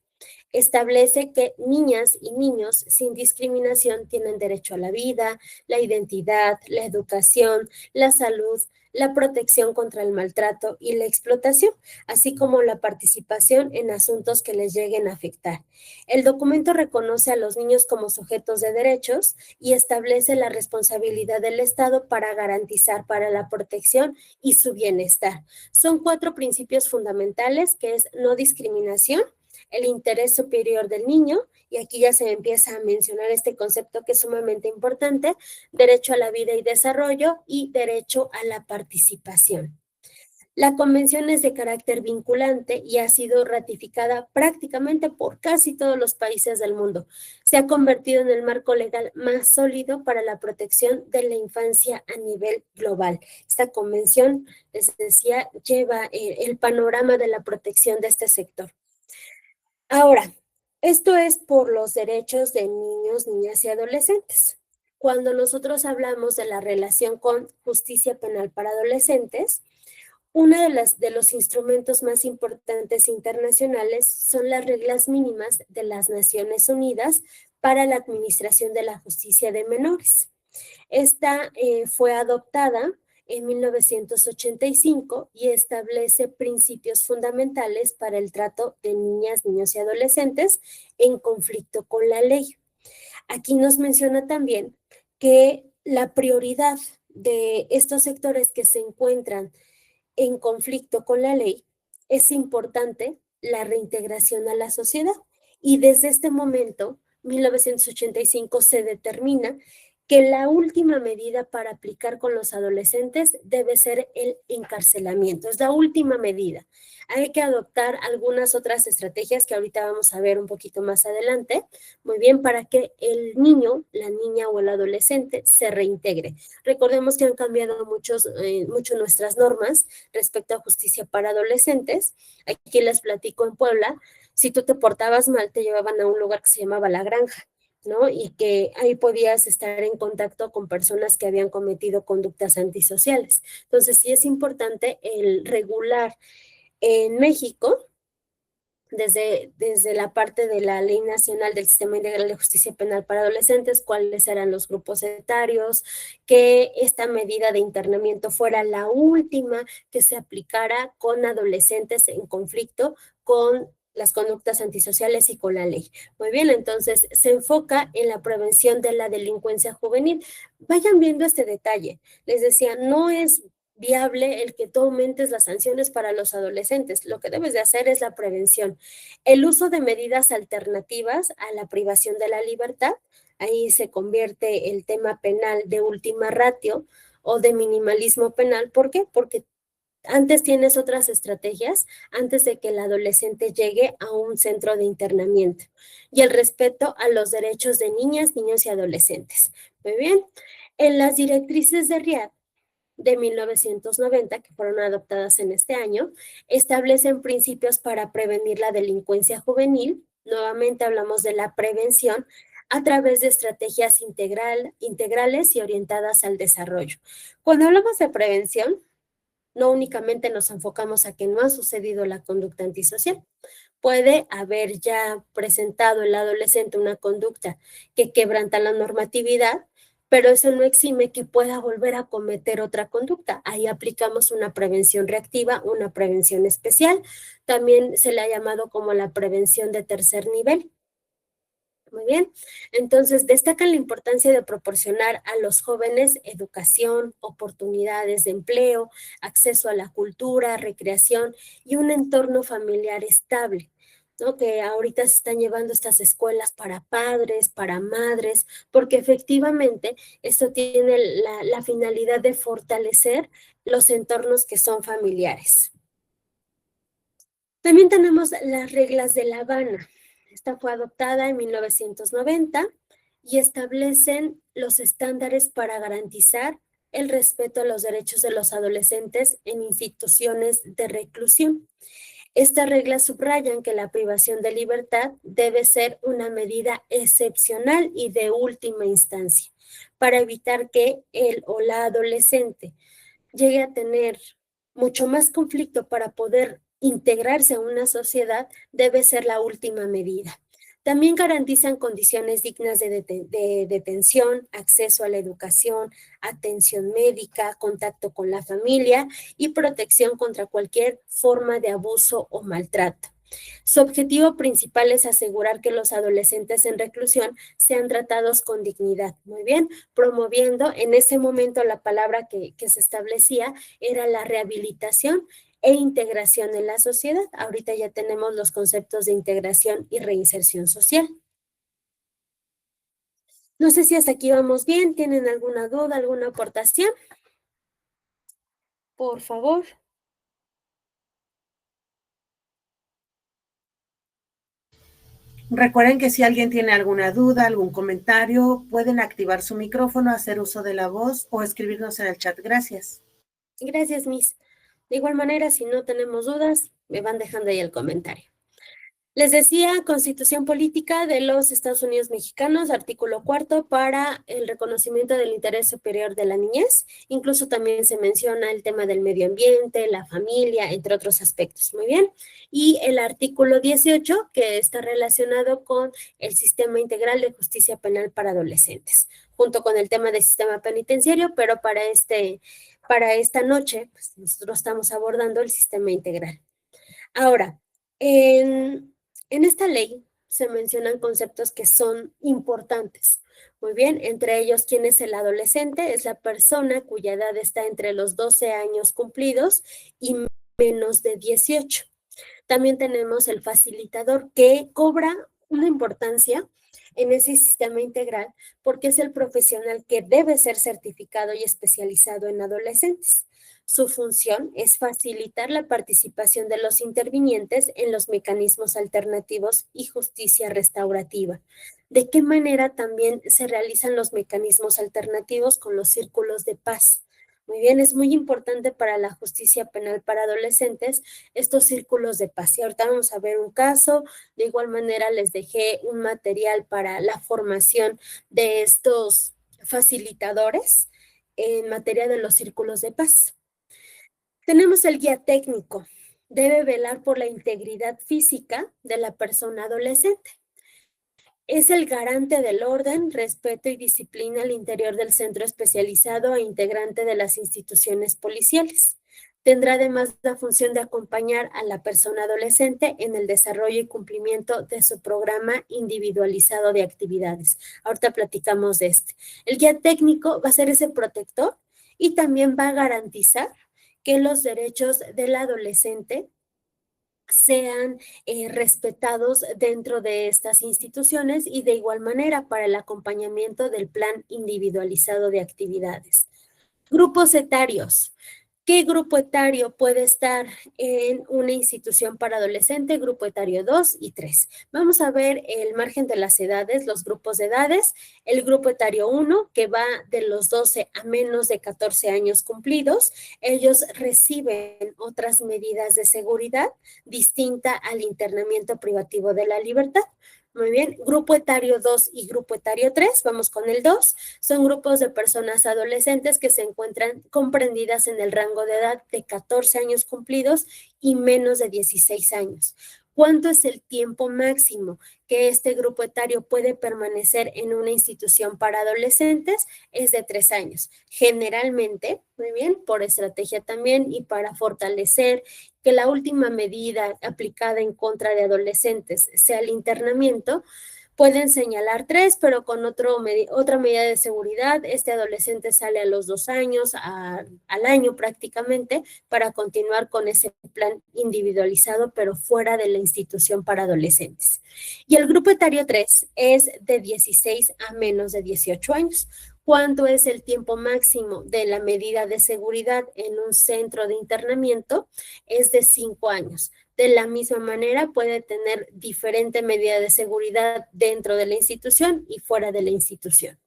S1: Establece que niñas y niños sin discriminación tienen derecho a la vida, la identidad, la educación, la salud, la protección contra el maltrato y la explotación, así como la participación en asuntos que les lleguen a afectar. El documento reconoce a los niños como sujetos de derechos y establece la responsabilidad del Estado para garantizar para la protección y su bienestar. Son 4 principios fundamentales, que es no discriminación, el interés superior del niño, y aquí ya se empieza a mencionar este concepto que es sumamente importante, derecho a la vida y desarrollo y derecho a la participación. La convención es de carácter vinculante y ha sido ratificada prácticamente por casi todos los países del mundo. Se ha convertido en el marco legal más sólido para la protección de la infancia a nivel global. Esta convención, les decía, lleva el panorama de la protección de este sector. Ahora, esto es por los derechos de niños, niñas y adolescentes. Cuando nosotros hablamos de la relación con justicia penal para adolescentes, uno de los instrumentos más importantes internacionales son las reglas mínimas de las Naciones Unidas para la administración de la justicia de menores. Esta fue adoptada en 1985 y establece principios fundamentales para el trato de niñas, niños y adolescentes en conflicto con la ley. Aquí nos menciona también que la prioridad de estos sectores que se encuentran en conflicto con la ley es importante la reintegración a la sociedad, y desde este momento, 1985, se determina que la última medida para aplicar con los adolescentes debe ser el encarcelamiento. Es la última medida. Hay que adoptar algunas otras estrategias que ahorita vamos a ver un poquito más adelante, muy bien, para que el niño, la niña o el adolescente se reintegre. Recordemos que han cambiado mucho nuestras normas respecto a justicia para adolescentes. Aquí les platico, en Puebla, si tú te portabas mal, te llevaban a un lugar que se llamaba La Granja. ¿no? Y que ahí podías estar en contacto con personas que habían cometido conductas antisociales. Entonces, sí es importante el regular en México, desde la parte de la Ley Nacional del Sistema Integral de Justicia Penal para Adolescentes, cuáles eran los grupos etarios, que esta medida de internamiento fuera la última que se aplicara con adolescentes en conflicto con las conductas antisociales y con la ley. Muy bien, entonces se enfoca en la prevención de la delincuencia juvenil. Vayan viendo este detalle. Les decía, no es viable el que tú aumentes las sanciones para los adolescentes. Lo que debes de hacer es la prevención. El uso de medidas alternativas a la privación de la libertad, ahí se convierte el tema penal de última ratio o de minimalismo penal. ¿Por qué? Porque antes tienes otras estrategias antes de que el adolescente llegue a un centro de internamiento. Y el respeto a los derechos de niñas, niños y adolescentes. Muy bien. En las directrices de Riad de 1990, que fueron adoptadas en este año, establecen principios para prevenir la delincuencia juvenil. Nuevamente hablamos de la prevención a través de estrategias integrales y orientadas al desarrollo. Cuando hablamos de prevención, no únicamente nos enfocamos a que no ha sucedido la conducta antisocial. Puede haber ya presentado el adolescente una conducta que quebranta la normatividad, pero eso no exime que pueda volver a cometer otra conducta. Ahí aplicamos una prevención reactiva, una prevención especial. También se le ha llamado como la prevención de tercer nivel. Muy bien, entonces destacan la importancia de proporcionar a los jóvenes educación, oportunidades de empleo, acceso a la cultura, recreación y un entorno familiar estable, ¿no? Que ahorita se están llevando estas escuelas para padres, para madres, porque efectivamente esto tiene la finalidad de fortalecer los entornos que son familiares. También tenemos las reglas de La Habana. Esta fue adoptada en 1990 y establecen los estándares para garantizar el respeto a los derechos de los adolescentes en instituciones de reclusión. Estas reglas subrayan que la privación de libertad debe ser una medida excepcional y de última instancia para evitar que el o la adolescente llegue a tener mucho más conflicto para poder integrarse a una sociedad, debe ser la última medida. También garantizan condiciones dignas de detención, acceso a la educación, atención médica, contacto con la familia y protección contra cualquier forma de abuso o maltrato. Su objetivo principal es asegurar que los adolescentes en reclusión sean tratados con dignidad. Muy bien, promoviendo en ese momento la palabra que se establecía era la rehabilitación e integración en la sociedad. Ahorita ya tenemos los conceptos de integración y reinserción social. No sé si hasta aquí vamos bien. ¿Tienen alguna duda, alguna aportación? Por favor.
S2: Recuerden que si alguien tiene alguna duda, algún comentario, pueden activar su micrófono, hacer uso de la voz o escribirnos en el chat. Gracias.
S1: Gracias, Miss. De igual manera, si no tenemos dudas, me van dejando ahí el comentario. Les decía, Constitución Política de los Estados Unidos Mexicanos, artículo 4, para el reconocimiento del interés superior de la niñez. Incluso también se menciona el tema del medio ambiente, la familia, entre otros aspectos. Muy bien. Y el artículo 18, que está relacionado con el Sistema Integral de Justicia Penal para Adolescentes, junto con el tema del sistema penitenciario, pero para esta noche, pues, nosotros estamos abordando el sistema integral. Ahora, en esta ley se mencionan conceptos que son importantes. Muy bien, entre ellos, ¿quién es el adolescente? Es la persona cuya edad está entre los 12 años cumplidos y menos de 18. También tenemos el facilitador, que cobra una importancia en ese sistema integral porque es el profesional que debe ser certificado y especializado en adolescentes. Su función es facilitar la participación de los intervinientes en los mecanismos alternativos y justicia restaurativa. ¿De qué manera también se realizan los mecanismos alternativos con los círculos de paz? Muy bien, es muy importante para la justicia penal para adolescentes estos círculos de paz. Y ahorita vamos a ver un caso. De igual manera les dejé un material para la formación de estos facilitadores en materia de los círculos de paz. Tenemos el guía técnico. Debe velar por la integridad física de la persona adolescente. Es el garante del orden, respeto y disciplina al interior del centro especializado e integrante de las instituciones policiales. Tendrá además la función de acompañar a la persona adolescente en el desarrollo y cumplimiento de su programa individualizado de actividades. Ahorita platicamos de este. El guía técnico va a ser ese protector y también va a garantizar que los derechos del adolescente sean respetados dentro de estas instituciones y de igual manera para el acompañamiento del plan individualizado de actividades. Grupos etarios. ¿Qué grupo etario puede estar en una institución para adolescente? Grupo etario 2 y 3. Vamos a ver el margen de las edades, los grupos de edades. El grupo etario 1, que va de los 12 a menos de 14 años cumplidos. Ellos reciben otras medidas de seguridad distinta al internamiento privativo de la libertad. Muy bien, grupo etario 2 y grupo etario 3, vamos con el 2, son grupos de personas adolescentes que se encuentran comprendidas en el rango de edad de 14 años cumplidos y menos de 16 años. ¿Cuánto es el tiempo máximo que este grupo etario puede permanecer en una institución para adolescentes? Es de 3 años. Generalmente, muy bien, por estrategia también y para fortalecer que la última medida aplicada en contra de adolescentes sea el internamiento, pueden señalar 3, pero con otra medida de seguridad, este adolescente sale a los 2 años, al año prácticamente, para continuar con ese plan individualizado, pero fuera de la institución para adolescentes. Y el grupo etario 3 es de 16 a menos de 18 años. ¿Cuánto es el tiempo máximo de la medida de seguridad en un centro de internamiento? Es de 5 años. De la misma manera, puede tener diferente medida de seguridad dentro de la institución y fuera de la institución.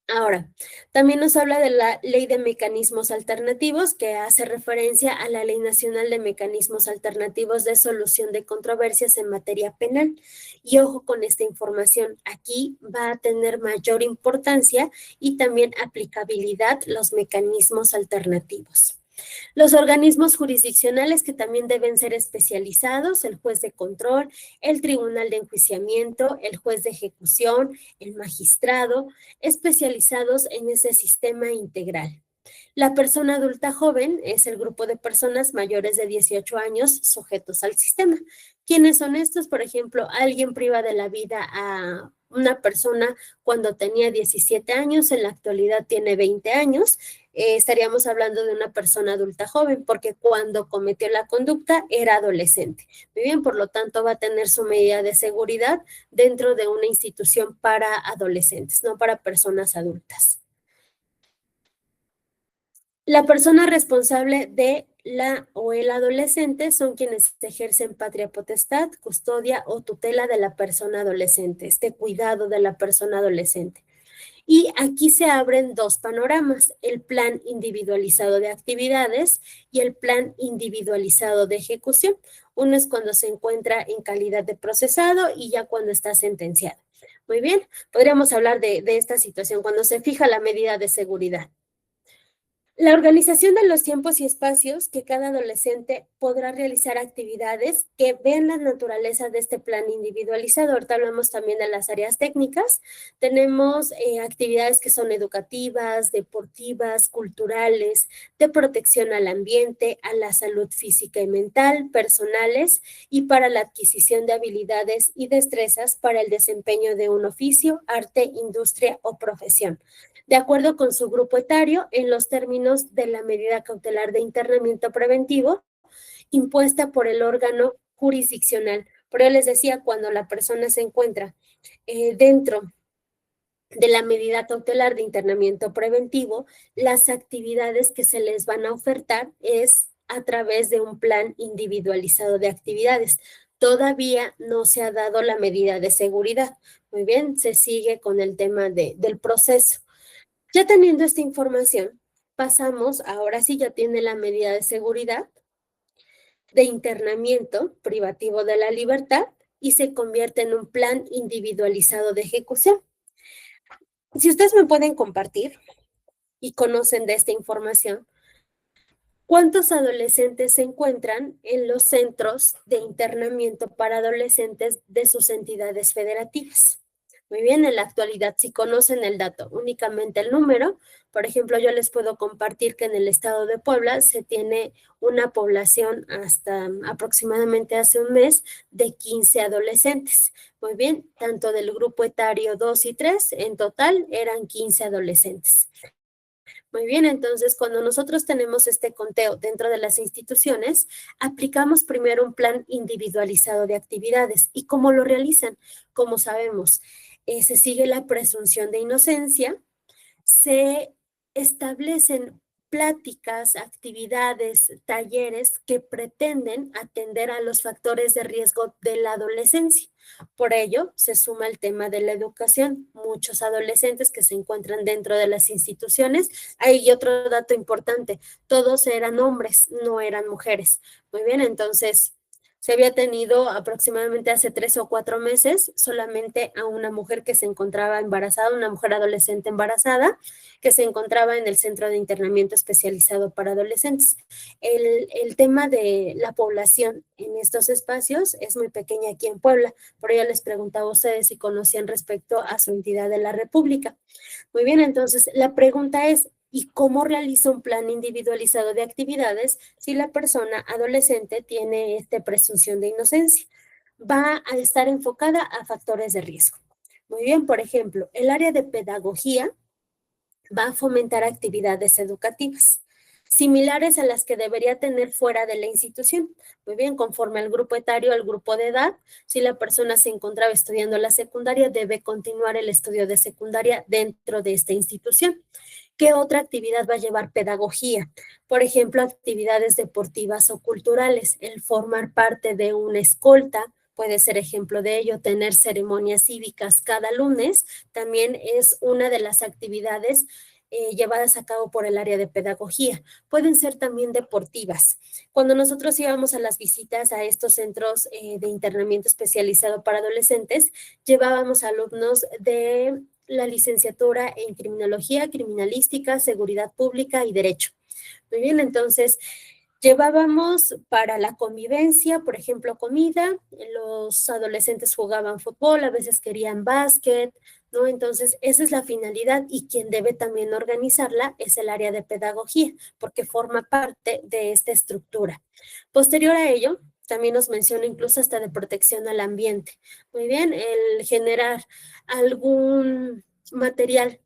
S1: Ahora, también nos habla de la Ley de Mecanismos Alternativos, que hace referencia a la Ley Nacional de Mecanismos Alternativos de Solución de Controversias en materia penal. Y ojo con esta información, aquí va a tener mayor importancia y también aplicabilidad los mecanismos alternativos. Los organismos jurisdiccionales que también deben ser especializados, el juez de control, el tribunal de enjuiciamiento, el juez de ejecución, el magistrado, especializados en ese sistema integral. La persona adulta joven es el grupo de personas mayores de 18 años sujetos al sistema. ¿Quiénes son estos? Por ejemplo, alguien priva de la vida a una persona cuando tenía 17 años, en la actualidad tiene 20 años, estaríamos hablando de una persona adulta joven, porque cuando cometió la conducta era adolescente. Muy bien, por lo tanto va a tener su medida de seguridad dentro de una institución para adolescentes, no para personas adultas. La persona responsable de la o el adolescente son quienes ejercen patria potestad, custodia o tutela de la persona adolescente, este cuidado de la persona adolescente. Y aquí se abren dos panoramas, el plan individualizado de actividades y el plan individualizado de ejecución. Uno es cuando se encuentra en calidad de procesado y ya cuando está sentenciado. Muy bien, podríamos hablar de esta situación cuando se fija la medida de seguridad. La organización de los tiempos y espacios que cada adolescente podrá realizar actividades que ven la naturaleza de este plan individualizado. Ahorita hablamos también de las áreas técnicas. Tenemos actividades que son educativas, deportivas, culturales, de protección al ambiente, a la salud física y mental, personales y para la adquisición de habilidades y destrezas para el desempeño de un oficio, arte, industria o profesión, de acuerdo con su grupo etario, en los términos de la medida cautelar de internamiento preventivo impuesta por el órgano jurisdiccional. Por eso les decía, cuando la persona se encuentra dentro de la medida cautelar de internamiento preventivo, las actividades que se les van a ofertar es a través de un plan individualizado de actividades. Todavía no se ha dado la medida de seguridad. Muy bien, se sigue con el tema del proceso. Ya teniendo esta información, pasamos, ahora sí ya tiene la medida de seguridad, de internamiento privativo de la libertad y se convierte en un plan individualizado de ejecución. Si ustedes me pueden compartir y conocen de esta información, ¿cuántos adolescentes se encuentran en los centros de internamiento para adolescentes de sus entidades federativas? Muy bien, en la actualidad, si conocen el dato, únicamente el número, por ejemplo, yo les puedo compartir que en el estado de Puebla se tiene una población hasta aproximadamente hace un mes de 15 adolescentes. Muy bien, tanto del grupo etario 2 y 3, en total eran 15 adolescentes. Muy bien, entonces cuando nosotros tenemos este conteo dentro de las instituciones, aplicamos primero un plan individualizado de actividades. ¿Y cómo lo realizan? Como sabemos, se sigue la presunción de inocencia, se establecen pláticas, actividades, talleres que pretenden atender a los factores de riesgo de la adolescencia. Por ello, se suma el tema de la educación. Muchos adolescentes que se encuentran dentro de las instituciones. Hay otro dato importante, todos eran hombres, no eran mujeres. Muy bien, entonces se había tenido aproximadamente hace 3 o 4 meses solamente a una mujer que se encontraba embarazada, una mujer adolescente embarazada, que se encontraba en el centro de internamiento especializado para adolescentes. El tema de la población en estos espacios es muy pequeña aquí en Puebla, por ello les preguntaba a ustedes si conocían respecto a su entidad de la República. Muy bien, entonces la pregunta es, ¿y cómo realiza un plan individualizado de actividades si la persona adolescente tiene esta presunción de inocencia? Va a estar enfocada a factores de riesgo. Muy bien, por ejemplo, el área de pedagogía va a fomentar actividades educativas similares a las que debería tener fuera de la institución. Muy bien, conforme al grupo etario, al grupo de edad, si la persona se encontraba estudiando la secundaria, debe continuar el estudio de secundaria dentro de esta institución. ¿Qué otra actividad va a llevar pedagogía? Por ejemplo, actividades deportivas o culturales, el formar parte de una escolta, puede ser ejemplo de ello, tener ceremonias cívicas cada lunes, también es una de las actividades llevadas a cabo por el área de pedagogía. Pueden ser también deportivas. Cuando nosotros íbamos a las visitas a estos centros de internamiento especializado para adolescentes, llevábamos alumnos de la licenciatura en criminología, criminalística, seguridad pública y derecho. Muy bien, entonces llevábamos para la convivencia, por ejemplo, comida, los adolescentes jugaban fútbol, a veces querían básquet, ¿no? Entonces, esa es la finalidad y quien debe también organizarla es el área de pedagogía, porque forma parte de esta estructura. Posterior a ello, también nos menciona incluso hasta de protección al ambiente. Muy bien, el generar algún material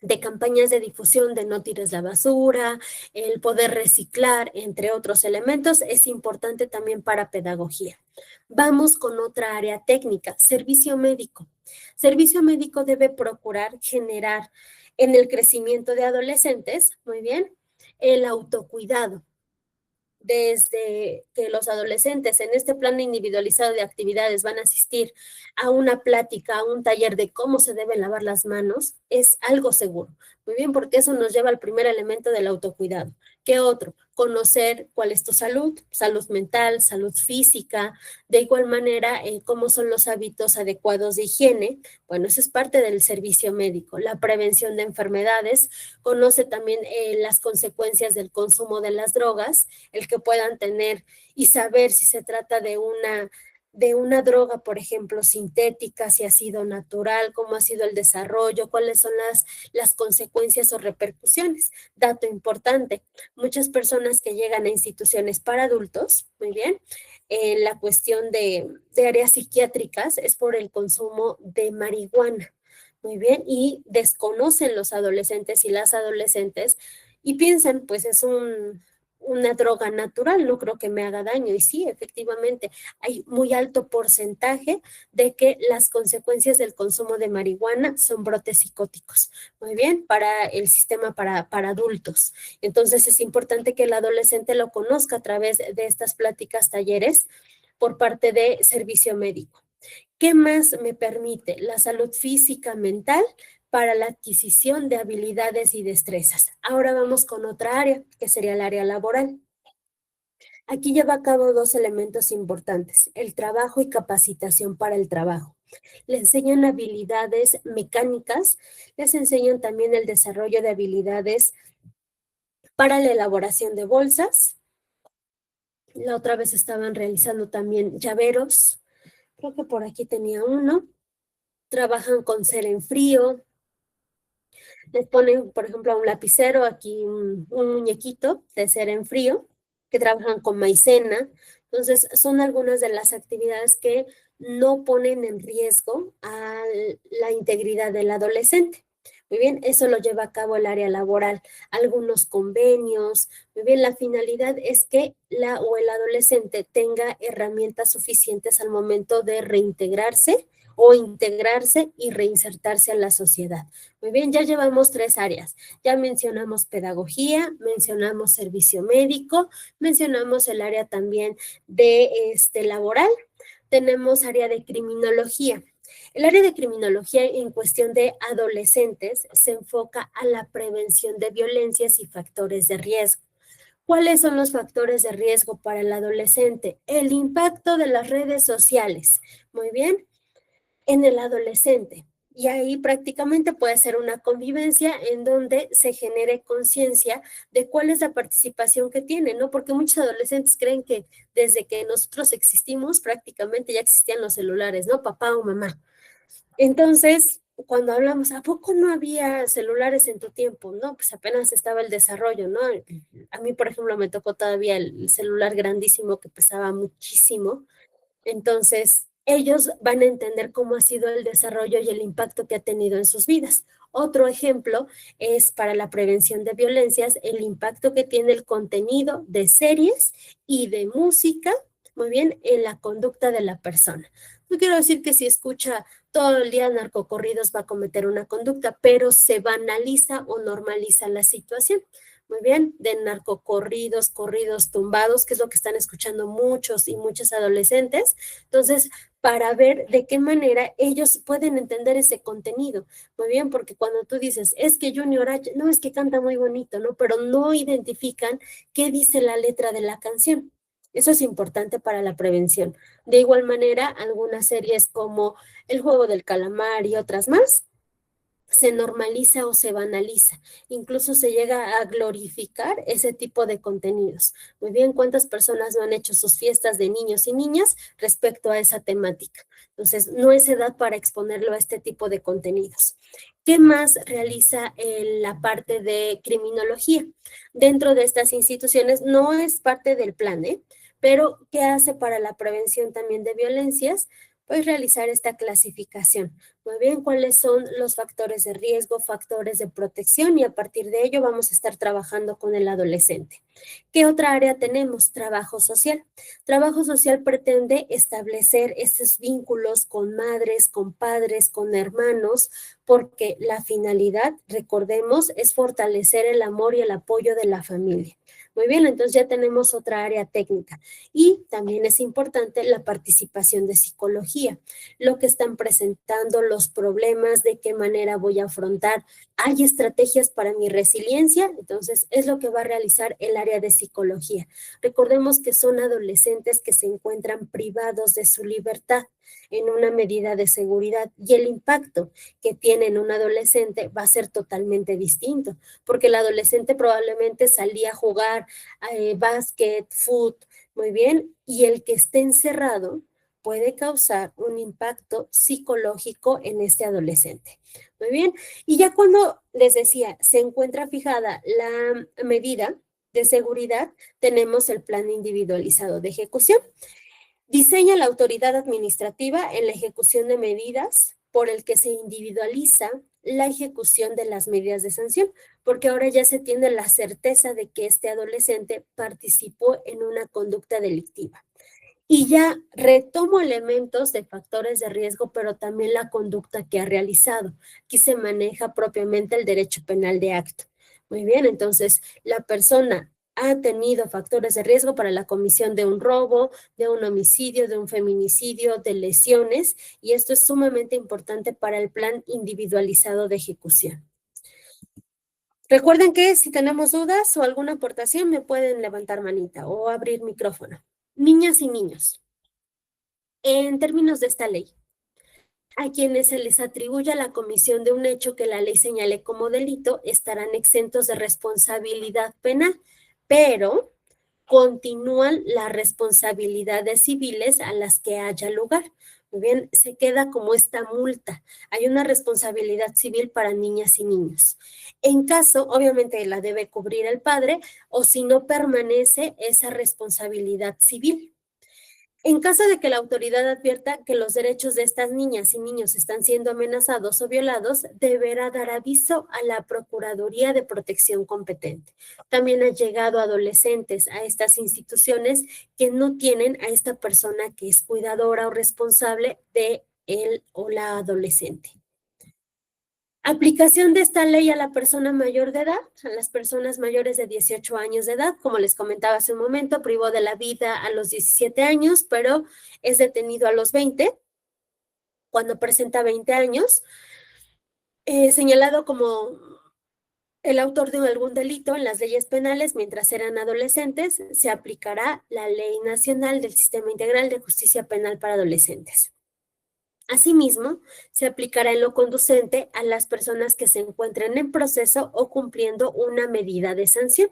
S1: de campañas de difusión de no tires la basura, el poder reciclar, entre otros elementos, es importante también para pedagogía. Vamos con otra área técnica, servicio médico. Servicio médico debe procurar generar en el crecimiento de adolescentes, muy bien, el autocuidado. Desde que los adolescentes en este plan individualizado de actividades van a asistir a una plática, a un taller de cómo se deben lavar las manos, es algo seguro. Muy bien, porque eso nos lleva al primer elemento del autocuidado. ¿Qué otro? Conocer cuál es tu salud, salud mental, salud física, de igual manera, cómo son los hábitos adecuados de higiene. Bueno, eso es parte del servicio médico, la prevención de enfermedades, conoce también las consecuencias del consumo de las drogas, el que puedan tener y saber si se trata de una droga, por ejemplo, sintética, si ha sido natural, cómo ha sido el desarrollo, cuáles son las consecuencias o repercusiones. Dato importante, muchas personas que llegan a instituciones para adultos, muy bien, en la cuestión de áreas psiquiátricas es por el consumo de marihuana. Muy bien, y desconocen los adolescentes y las adolescentes y piensan, pues es una droga natural, no creo que me haga daño. Y sí, efectivamente, hay muy alto porcentaje de que las consecuencias del consumo de marihuana son brotes psicóticos. Muy bien, para el sistema para adultos. Entonces es importante que el adolescente lo conozca a través de estas pláticas, talleres por parte de servicio médico. ¿Qué más me permite? La salud física, mental, para la adquisición de habilidades y destrezas. Ahora vamos con otra área, que sería el área laboral. Aquí lleva a cabo dos elementos importantes, el trabajo y capacitación para el trabajo. Le enseñan habilidades mecánicas, les enseñan también el desarrollo de habilidades para la elaboración de bolsas. La otra vez estaban realizando también llaveros, creo que por aquí tenía uno. Trabajan con cera en frío. Les ponen, por ejemplo, a un lapicero, aquí un muñequito de cera en frío, que trabajan con maicena. Entonces, son algunas de las actividades que no ponen en riesgo a la integridad del adolescente. Muy bien, eso lo lleva a cabo el área laboral, algunos convenios. Muy bien, la finalidad es que el adolescente tenga herramientas suficientes al momento de reintegrarse o integrarse y reinsertarse a la sociedad. Muy bien, ya llevamos 3 áreas. Ya mencionamos pedagogía, mencionamos servicio médico, mencionamos el área también de laboral. Tenemos área de criminología. El área de criminología en cuestión de adolescentes se enfoca a la prevención de violencias y factores de riesgo. ¿Cuáles son los factores de riesgo para el adolescente? El impacto de las redes sociales. Muy bien, en el adolescente. Y ahí prácticamente puede ser una convivencia en donde se genere conciencia de cuál es la participación que tiene, ¿no? Porque muchos adolescentes creen que desde que nosotros existimos, prácticamente ya existían los celulares, ¿no? Papá o mamá. Entonces, cuando hablamos, ¿a poco no había celulares en tu tiempo? No, pues apenas estaba el desarrollo, ¿no? A mí, por ejemplo, me tocó todavía el celular grandísimo que pesaba muchísimo. Entonces, ellos van a entender cómo ha sido el desarrollo y el impacto que ha tenido en sus vidas. Otro ejemplo es para la prevención de violencias, el impacto que tiene el contenido de series y de música, muy bien, en la conducta de la persona. No quiero decir que si escucha todo el día narcocorridos va a cometer una conducta, pero se banaliza o normaliza la situación. Muy bien, de narcocorridos, corridos tumbados, que es lo que están escuchando muchos y muchas adolescentes. Entonces, para ver de qué manera ellos pueden entender ese contenido. Muy bien, porque cuando tú dices, es que Junior H, no, es que canta muy bonito, ¿no? Pero no identifican qué dice la letra de la canción. Eso es importante para la prevención. De igual manera, algunas series como El Juego del Calamar y otras más, se normaliza o se banaliza, incluso se llega a glorificar ese tipo de contenidos. Muy bien, ¿cuántas personas no han hecho sus fiestas de niños y niñas respecto a esa temática? Entonces, no es edad para exponerlo a este tipo de contenidos. ¿Qué más realiza la parte de criminología? Dentro de estas instituciones no es parte del plan, pero ¿qué hace para la prevención también de violencias? Pues realizar esta clasificación. Muy bien, ¿cuáles son los factores de riesgo, factores de protección? Y a partir de ello vamos a estar trabajando con el adolescente. ¿Qué otra área tenemos? Trabajo social. Trabajo social pretende establecer estos vínculos con madres, con padres, con hermanos, porque la finalidad, recordemos, es fortalecer el amor y el apoyo de la familia. Muy bien, entonces ya tenemos otra área técnica y también es importante la participación de psicología, lo que están presentando, los problemas, de qué manera voy a afrontar. ¿Hay estrategias para mi resiliencia? Entonces es lo que va a realizar el área de psicología. Recordemos que son adolescentes que se encuentran privados de su libertad en una medida de seguridad y el impacto que tiene en un adolescente va a ser totalmente distinto, porque el adolescente probablemente salía a jugar básquet, fútbol, muy bien, y el que esté encerrado puede causar un impacto psicológico en este adolescente. Muy bien, y ya cuando les decía, se encuentra fijada la medida de seguridad, tenemos el plan individualizado de ejecución. Diseña la autoridad administrativa en la ejecución de medidas por el que se individualiza la ejecución de las medidas de sanción, porque ahora ya se tiene la certeza de que este adolescente participó en una conducta delictiva. Y ya retomo elementos de factores de riesgo, pero también la conducta que ha realizado. Aquí se maneja propiamente el derecho penal de acto. Muy bien, entonces la persona ha tenido factores de riesgo para la comisión de un robo, de un homicidio, de un feminicidio, de lesiones, y esto es sumamente importante para el plan individualizado de ejecución. Recuerden que si tenemos dudas o alguna aportación me pueden levantar manita o abrir micrófono. Niñas y niños, en términos de esta ley, a quienes se les atribuya la comisión de un hecho que la ley señale como delito estarán exentos de responsabilidad penal, pero continúan las responsabilidades civiles a las que haya lugar. Muy bien, se queda como esta multa. Hay una responsabilidad civil para niñas y niños. En caso, obviamente la debe cubrir el padre, o si no permanece esa responsabilidad civil. En caso de que la autoridad advierta que los derechos de estas niñas y niños están siendo amenazados o violados, deberá dar aviso a la Procuraduría de Protección competente. También han llegado adolescentes a estas instituciones que no tienen a esta persona que es cuidadora o responsable de él o la adolescente. Aplicación de esta ley a la persona mayor de edad, a las personas mayores de 18 años de edad, como les comentaba hace un momento, privó de la vida a los 17 años, pero es detenido a los 20, cuando presenta 20 años, señalado como el autor de algún delito en las leyes penales mientras eran adolescentes, se aplicará la Ley Nacional del Sistema Integral de Justicia Penal para Adolescentes. Asimismo, se aplicará en lo conducente a las personas que se encuentren en proceso o cumpliendo una medida de sanción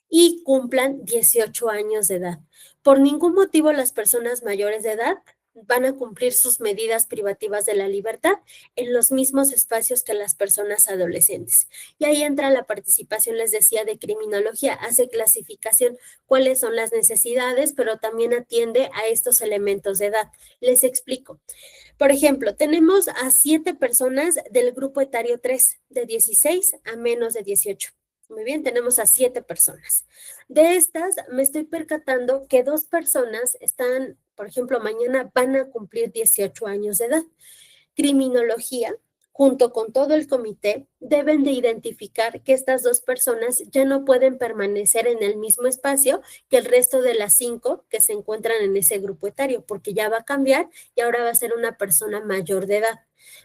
S1: y cumplan 18 años de edad. Por ningún motivo las personas mayores de edad van a cumplir sus medidas privativas de la libertad en los mismos espacios que las personas adolescentes. Y ahí entra la participación, les decía, de criminología, hace clasificación, cuáles son las necesidades, pero también atiende a estos elementos de edad. Les explico. Por ejemplo, tenemos a 7 personas del grupo etario 3, de 16 a menos de 18. Muy bien, tenemos a 7 personas. De estas, me estoy percatando que 2 personas están, por ejemplo, mañana van a cumplir 18 años de edad. Criminología, junto con todo el comité, deben de identificar que estas 2 personas ya no pueden permanecer en el mismo espacio que el resto de las 5 que se encuentran en ese grupo etario, porque ya va a cambiar y ahora va a ser una persona mayor de edad.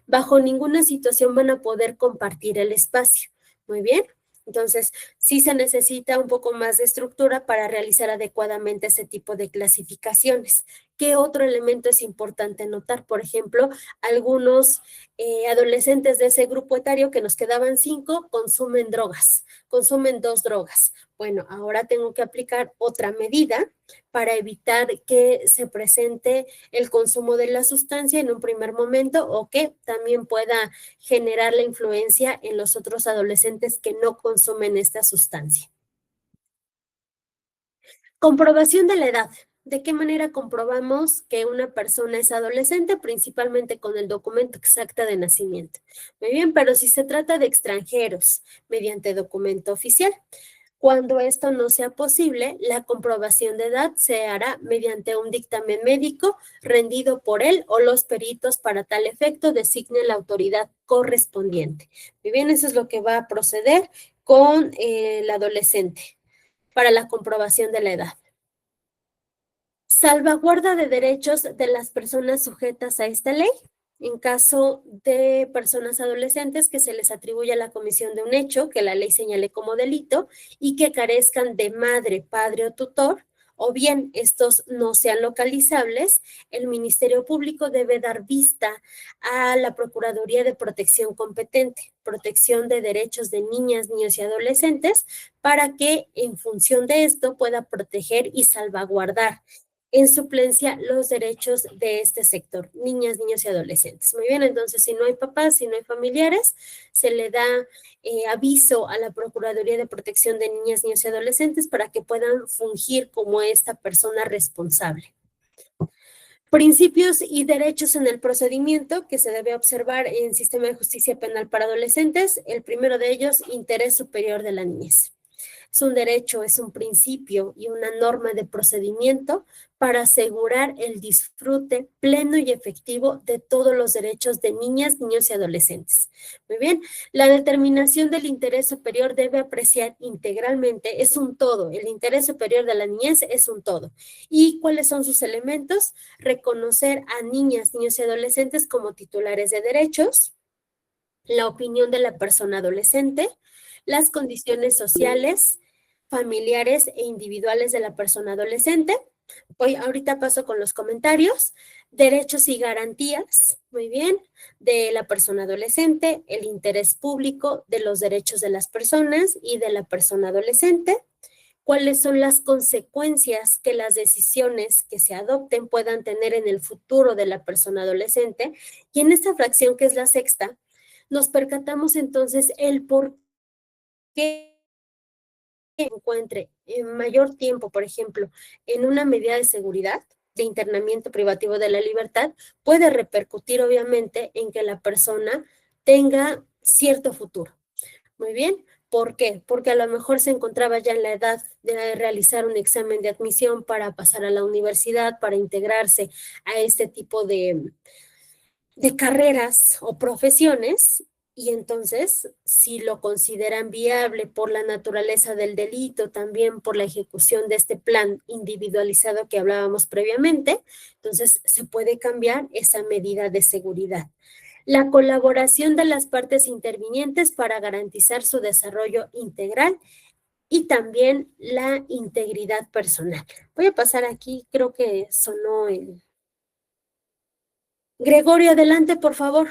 S1: Bajo ninguna situación van a poder compartir el espacio. Muy bien. Entonces, sí se necesita un poco más de estructura para realizar adecuadamente ese tipo de clasificaciones. ¿Qué otro elemento es importante notar? Por ejemplo, algunos adolescentes de ese grupo etario, que nos quedaban 5, consumen drogas, consumen 2 drogas. Bueno, ahora tengo que aplicar otra medida para evitar que se presente el consumo de la sustancia en un primer momento o que también pueda generar la influencia en los otros adolescentes que no consumen esta sustancia. Comprobación de la edad. ¿De qué manera comprobamos que una persona es adolescente? Principalmente con el documento exacto de nacimiento. Muy bien, pero si se trata de extranjeros, mediante documento oficial. Cuando esto no sea posible, la comprobación de edad se hará mediante un dictamen médico rendido por él o los peritos para tal efecto designe la autoridad correspondiente. Muy bien, eso es lo que va a proceder con el adolescente para la comprobación de la edad. Salvaguarda de derechos de las personas sujetas a esta ley. En caso de personas adolescentes que se les atribuya la comisión de un hecho que la ley señale como delito y que carezcan de madre, padre o tutor, o bien estos no sean localizables, el Ministerio Público debe dar vista a la Procuraduría de Protección competente, protección de derechos de niñas, niños y adolescentes, para que en función de esto pueda proteger y salvaguardar en suplencia los derechos de este sector, niñas, niños y adolescentes. Muy bien, entonces si no hay papás, si no hay familiares, se le da aviso a la Procuraduría de Protección de Niñas, Niños y Adolescentes para que puedan fungir como esta persona responsable. Principios y derechos en el procedimiento que se debe observar en Sistema de Justicia Penal para Adolescentes. El primero de ellos, interés superior de la niñez. Es un derecho, es un principio y una norma de procedimiento para asegurar el disfrute pleno y efectivo de todos los derechos de niñas, niños y adolescentes. Muy bien, la determinación del interés superior debe apreciar integralmente, es un todo, el interés superior de la niñez es un todo. ¿Y cuáles son sus elementos? Reconocer a niñas, niños y adolescentes como titulares de derechos, la opinión de la persona adolescente, las condiciones sociales, familiares e individuales de la persona adolescente. Ahorita paso con los comentarios. Derechos y garantías, muy bien, de la persona adolescente, el interés público de los derechos de las personas y de la persona adolescente. ¿Cuáles son las consecuencias que las decisiones que se adopten puedan tener en el futuro de la persona adolescente? Y en esta fracción, que es la sexta, nos percatamos entonces el por qué encuentre en mayor tiempo, por ejemplo, en una medida de seguridad, de internamiento privativo de la libertad, puede repercutir obviamente en que la persona tenga cierto futuro. Muy bien, ¿por qué? Porque a lo mejor se encontraba ya en la edad de realizar un examen de admisión para pasar a la universidad, para integrarse a este tipo de carreras o profesiones, y entonces, si lo consideran viable por la naturaleza del delito, también por la ejecución de este plan individualizado que hablábamos previamente, entonces se puede cambiar esa medida de seguridad. La colaboración de las partes intervinientes para garantizar su desarrollo integral y también la integridad personal. Voy a pasar aquí, creo que sonó el... Gregorio, adelante, por favor.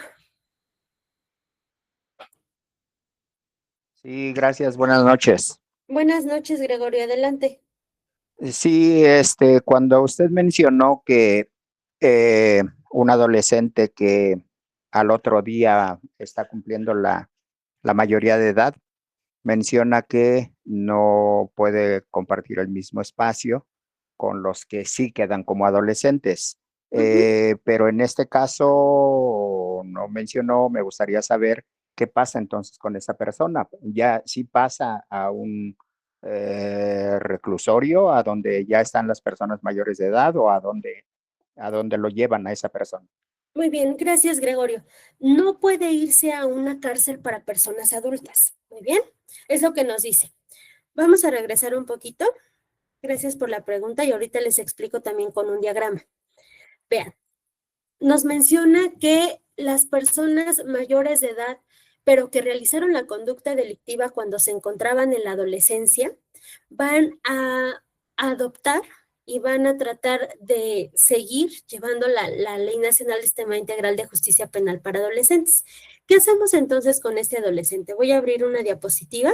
S7: Sí, gracias, buenas noches.
S1: Buenas noches, Gregorio, adelante.
S7: Sí, cuando usted mencionó que un adolescente que al otro día está cumpliendo la mayoría de edad, menciona que no puede compartir el mismo espacio con los que sí quedan como adolescentes. Pero en este caso no mencionó, me gustaría saber qué pasa entonces con esa persona. Ya sí pasa a un reclusorio, a donde ya están las personas mayores de edad, o a donde lo llevan a esa persona.
S1: Muy bien, gracias, Gregorio. No puede irse a una cárcel para personas adultas. Muy bien, es lo que nos dice. Vamos a regresar un poquito. Gracias por la pregunta y ahorita les explico también con un diagrama. Vean, nos menciona que las personas mayores de edad, pero que realizaron la conducta delictiva cuando se encontraban en la adolescencia, van a adoptar y van a tratar de seguir llevando la Ley Nacional del Sistema Integral de Justicia Penal para Adolescentes. ¿Qué hacemos entonces con este adolescente? Voy a abrir una diapositiva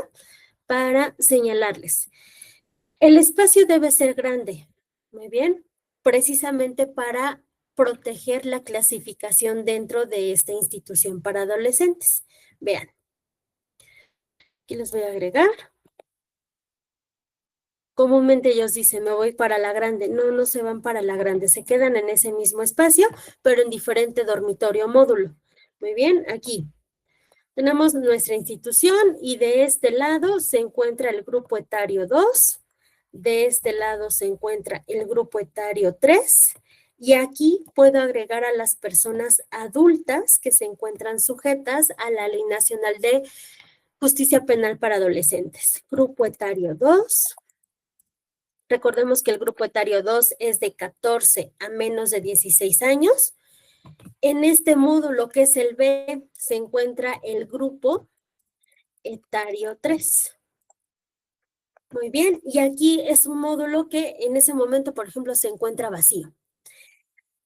S1: para señalarles. El espacio debe ser grande, muy bien, precisamente para proteger la clasificación dentro de esta institución para adolescentes. Vean, aquí les voy a agregar. Comúnmente ellos dicen, me voy para la grande. No, no se van para la grande, se quedan en ese mismo espacio, pero en diferente dormitorio o módulo. Muy bien, aquí tenemos nuestra institución y de este lado se encuentra el grupo etario 2, de este lado se encuentra el grupo etario 3, y aquí puedo agregar a las personas adultas que se encuentran sujetas a la Ley Nacional de Justicia Penal para Adolescentes. Grupo etario 2. Recordemos que el grupo etario 2 es de 14 a menos de 16 años. En este módulo, que es el B, se encuentra el grupo etario 3. Muy bien, y aquí es un módulo que en ese momento, por ejemplo, se encuentra vacío.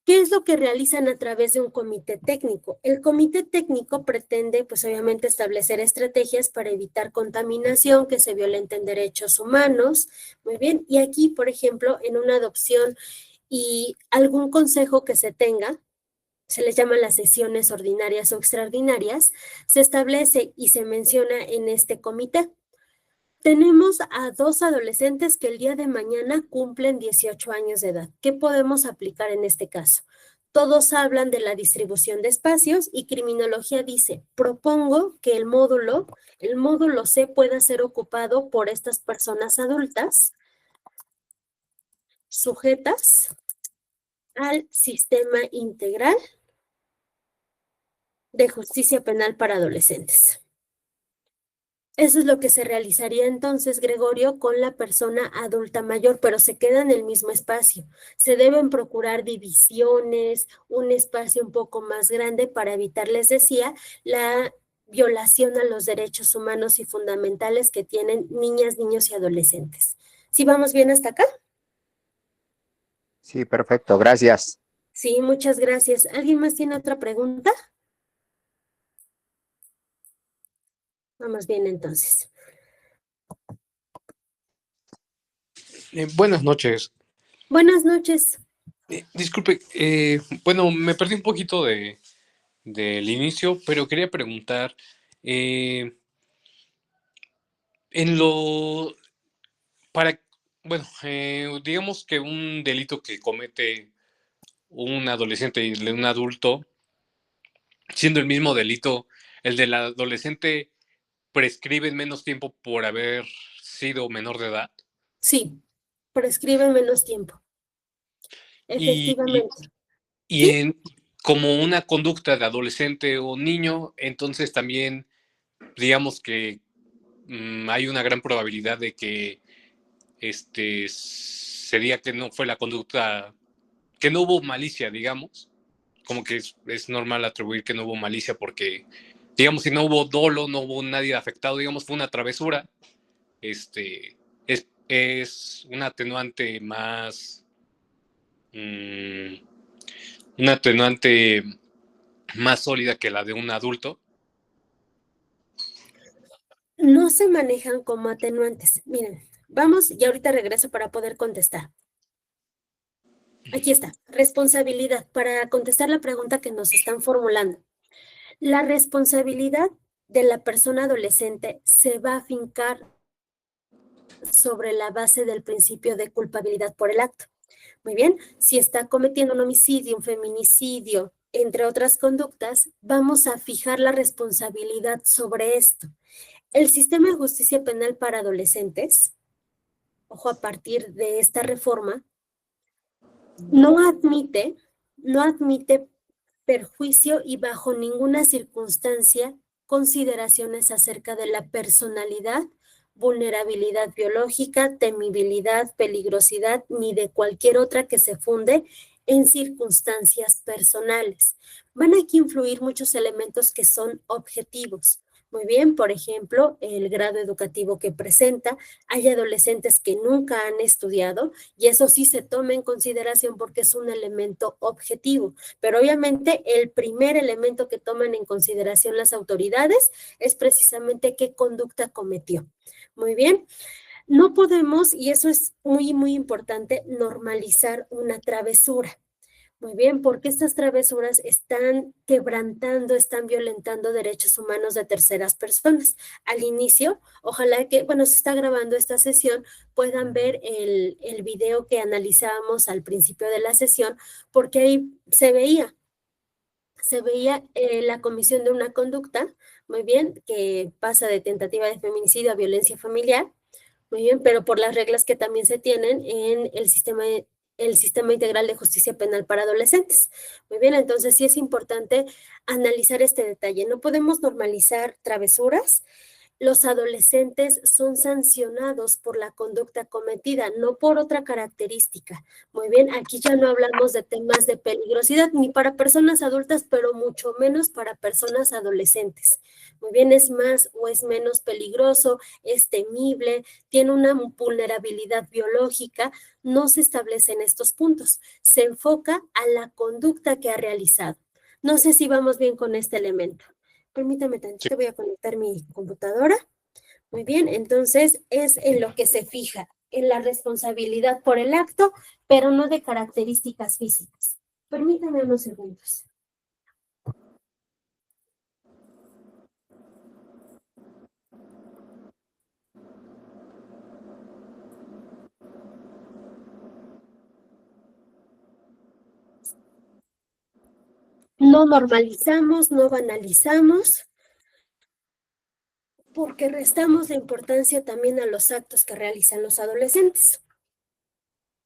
S1: ¿Qué es lo que realizan a través de un comité técnico? El comité técnico pretende, pues obviamente, establecer estrategias para evitar contaminación, que se violenten derechos humanos. Muy bien, y aquí, por ejemplo, en una adopción y algún consejo que se tenga, se les llama las sesiones ordinarias o extraordinarias, se establece y se menciona en este comité. Tenemos a 2 adolescentes que el día de mañana cumplen 18 años de edad. ¿Qué podemos aplicar en este caso? Todos hablan de la distribución de espacios y criminología dice, propongo que el módulo C pueda ser ocupado por estas personas adultas sujetas al sistema integral de justicia penal para adolescentes. Eso es lo que se realizaría entonces, Gregorio, con la persona adulta mayor, pero se queda en el mismo espacio. Se deben procurar divisiones, un espacio un poco más grande para evitar, les decía, la violación a los derechos humanos y fundamentales que tienen niñas, niños y adolescentes. ¿Sí vamos bien hasta acá?
S7: Sí, perfecto, gracias.
S1: Sí, muchas gracias. ¿Alguien más tiene otra pregunta? Vamos bien entonces.
S8: Buenas noches.
S1: Buenas noches.
S8: Disculpe, bueno, me perdí un poquito del inicio, pero quería preguntar, eh, en lo, para, bueno, digamos que un delito que comete un adolescente y el de un adulto, siendo el mismo delito, el del adolescente prescribe en menos tiempo por haber sido menor de edad.
S1: Sí, prescribe menos tiempo.
S8: Y,
S1: Efectivamente.
S8: y
S1: ¿Sí?
S8: como una conducta de adolescente o niño, entonces también digamos que hay una gran probabilidad de que sería que no fue la conducta, que no hubo malicia, digamos, como que es normal atribuir que no hubo malicia porque, digamos, si no hubo dolo, no hubo nadie afectado, digamos, fue una travesura, es una atenuante más, una atenuante más sólida que la de un adulto.
S1: No se manejan como atenuantes. Miren, vamos y ahorita regreso para poder contestar. Aquí está, responsabilidad, para contestar la pregunta que nos están formulando. La responsabilidad de la persona adolescente se va a afincar sobre la base del principio de culpabilidad por el acto. Muy bien, si está cometiendo un homicidio, un feminicidio, entre otras conductas, vamos a fijar la responsabilidad sobre esto. El sistema de justicia penal para adolescentes, ojo, a partir de esta reforma, no admite perjuicio y bajo ninguna circunstancia consideraciones acerca de la personalidad, vulnerabilidad biológica, temibilidad, peligrosidad, ni de cualquier otra que se funde en circunstancias personales. Van aquí a influir muchos elementos que son objetivos. Muy bien, por ejemplo, el grado educativo que presenta. Hay adolescentes que nunca han estudiado y eso sí se toma en consideración porque es un elemento objetivo. Pero obviamente el primer elemento que toman en consideración las autoridades es precisamente qué conducta cometió. Muy bien, no podemos, y eso es muy, muy importante, normalizar una travesura. Muy bien, porque estas travesuras están quebrantando, están violentando derechos humanos de terceras personas. Al inicio, ojalá que, bueno, se está grabando esta sesión, puedan ver el video que analizábamos al principio de la sesión, porque ahí se veía la comisión de una conducta, muy bien, que pasa de tentativa de feminicidio a violencia familiar, muy bien, pero por las reglas que también se tienen en el sistema integral de justicia penal para adolescentes. Muy bien, entonces sí es importante analizar este detalle. No podemos normalizar travesuras. Los adolescentes son sancionados por la conducta cometida, no por otra característica. Muy bien, aquí ya no hablamos de temas de peligrosidad ni para personas adultas, pero mucho menos para personas adolescentes. Muy bien, es más o es menos peligroso, es temible, tiene una vulnerabilidad biológica, no se establecen estos puntos. Se enfoca a la conducta que ha realizado. No sé si vamos bien con este elemento. Permítame tantito, voy a conectar mi computadora. Muy bien, entonces es en lo que se fija, en la responsabilidad por el acto, pero no de características físicas. Permítame unos segundos. no normalizamos, no banalizamos, porque restamos la importancia también a los actos que realizan los adolescentes.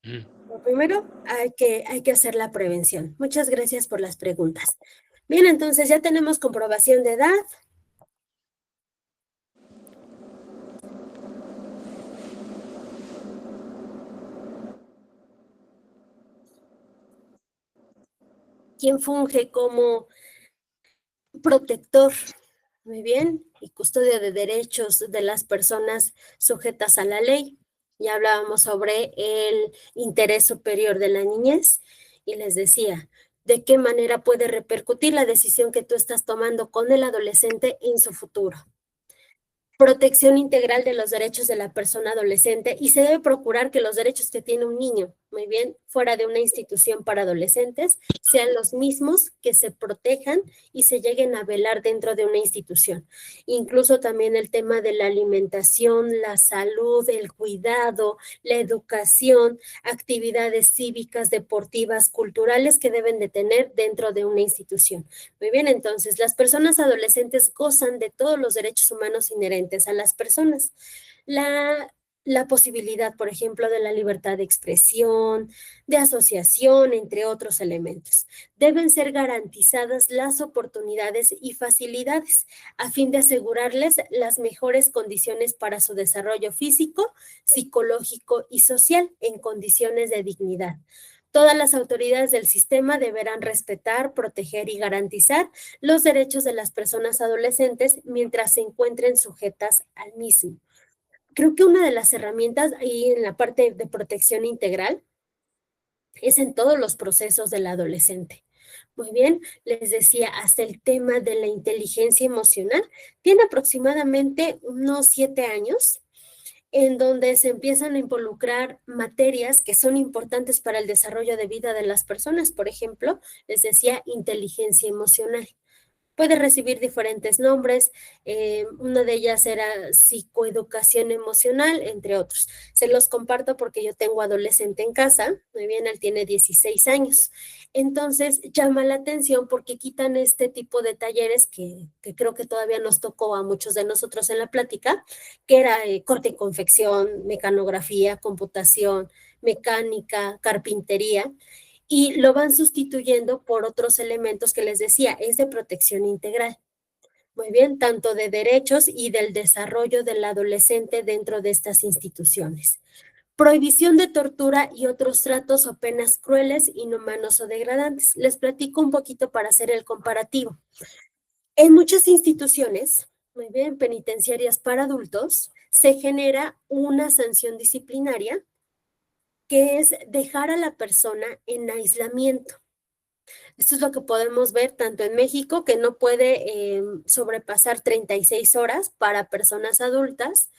S1: Lo primero, hay que hacer la prevención. Muchas gracias por las preguntas. Bien, entonces ya tenemos comprobación de edad. ¿Quién funge como protector? Muy bien, y custodia de derechos de las personas sujetas a la ley. Ya hablábamos sobre el interés superior de la niñez y les decía, ¿de qué manera puede repercutir la decisión que tú estás tomando con el adolescente en su futuro? Protección integral de los derechos de la persona adolescente y se debe procurar que los derechos que tiene un niño, muy bien, fuera de una institución para adolescentes, sean los mismos que se protejan y se lleguen a velar dentro de una institución. Incluso también el tema de la alimentación, la salud, el cuidado, la educación, actividades cívicas, deportivas, culturales que deben de tener dentro de una institución. Muy bien, entonces, las personas adolescentes gozan de todos los derechos humanos inherentes a las personas. La posibilidad, por ejemplo, de la libertad de expresión, de asociación, entre otros elementos. Deben ser garantizadas las oportunidades y facilidades a fin de asegurarles las mejores condiciones para su desarrollo físico, psicológico y social en condiciones de dignidad. Todas las autoridades del sistema deberán respetar, proteger y garantizar los derechos de las personas adolescentes mientras se encuentren sujetas al mismo. Creo que una de las herramientas ahí en la parte de protección integral es en todos los procesos del adolescente. Muy bien, les decía, hasta el tema de la inteligencia emocional tiene aproximadamente unos 7 años, en donde se empiezan a involucrar materias que son importantes para el desarrollo de vida de las personas. Por ejemplo, les decía, inteligencia emocional. Puede recibir diferentes nombres, una de ellas era psicoeducación emocional, entre otros. Se los comparto porque yo tengo adolescente en casa, muy bien, él tiene 16 años. Entonces, llama la atención porque quitan este tipo de talleres que creo que todavía nos tocó a muchos de nosotros en la plática, que era corte y confección, mecanografía, computación, mecánica, carpintería, y lo van sustituyendo por otros elementos que les decía, es de protección integral. Muy bien, tanto de derechos y del desarrollo del adolescente dentro de estas instituciones. Prohibición de tortura y otros tratos o penas crueles, inhumanos o degradantes. Les platico un poquito para hacer el comparativo. En muchas instituciones, muy bien, penitenciarias para adultos, se genera una sanción disciplinaria que es dejar a la persona en aislamiento. Esto es lo que podemos ver tanto en México, que no puede sobrepasar 36 horas para personas adultas,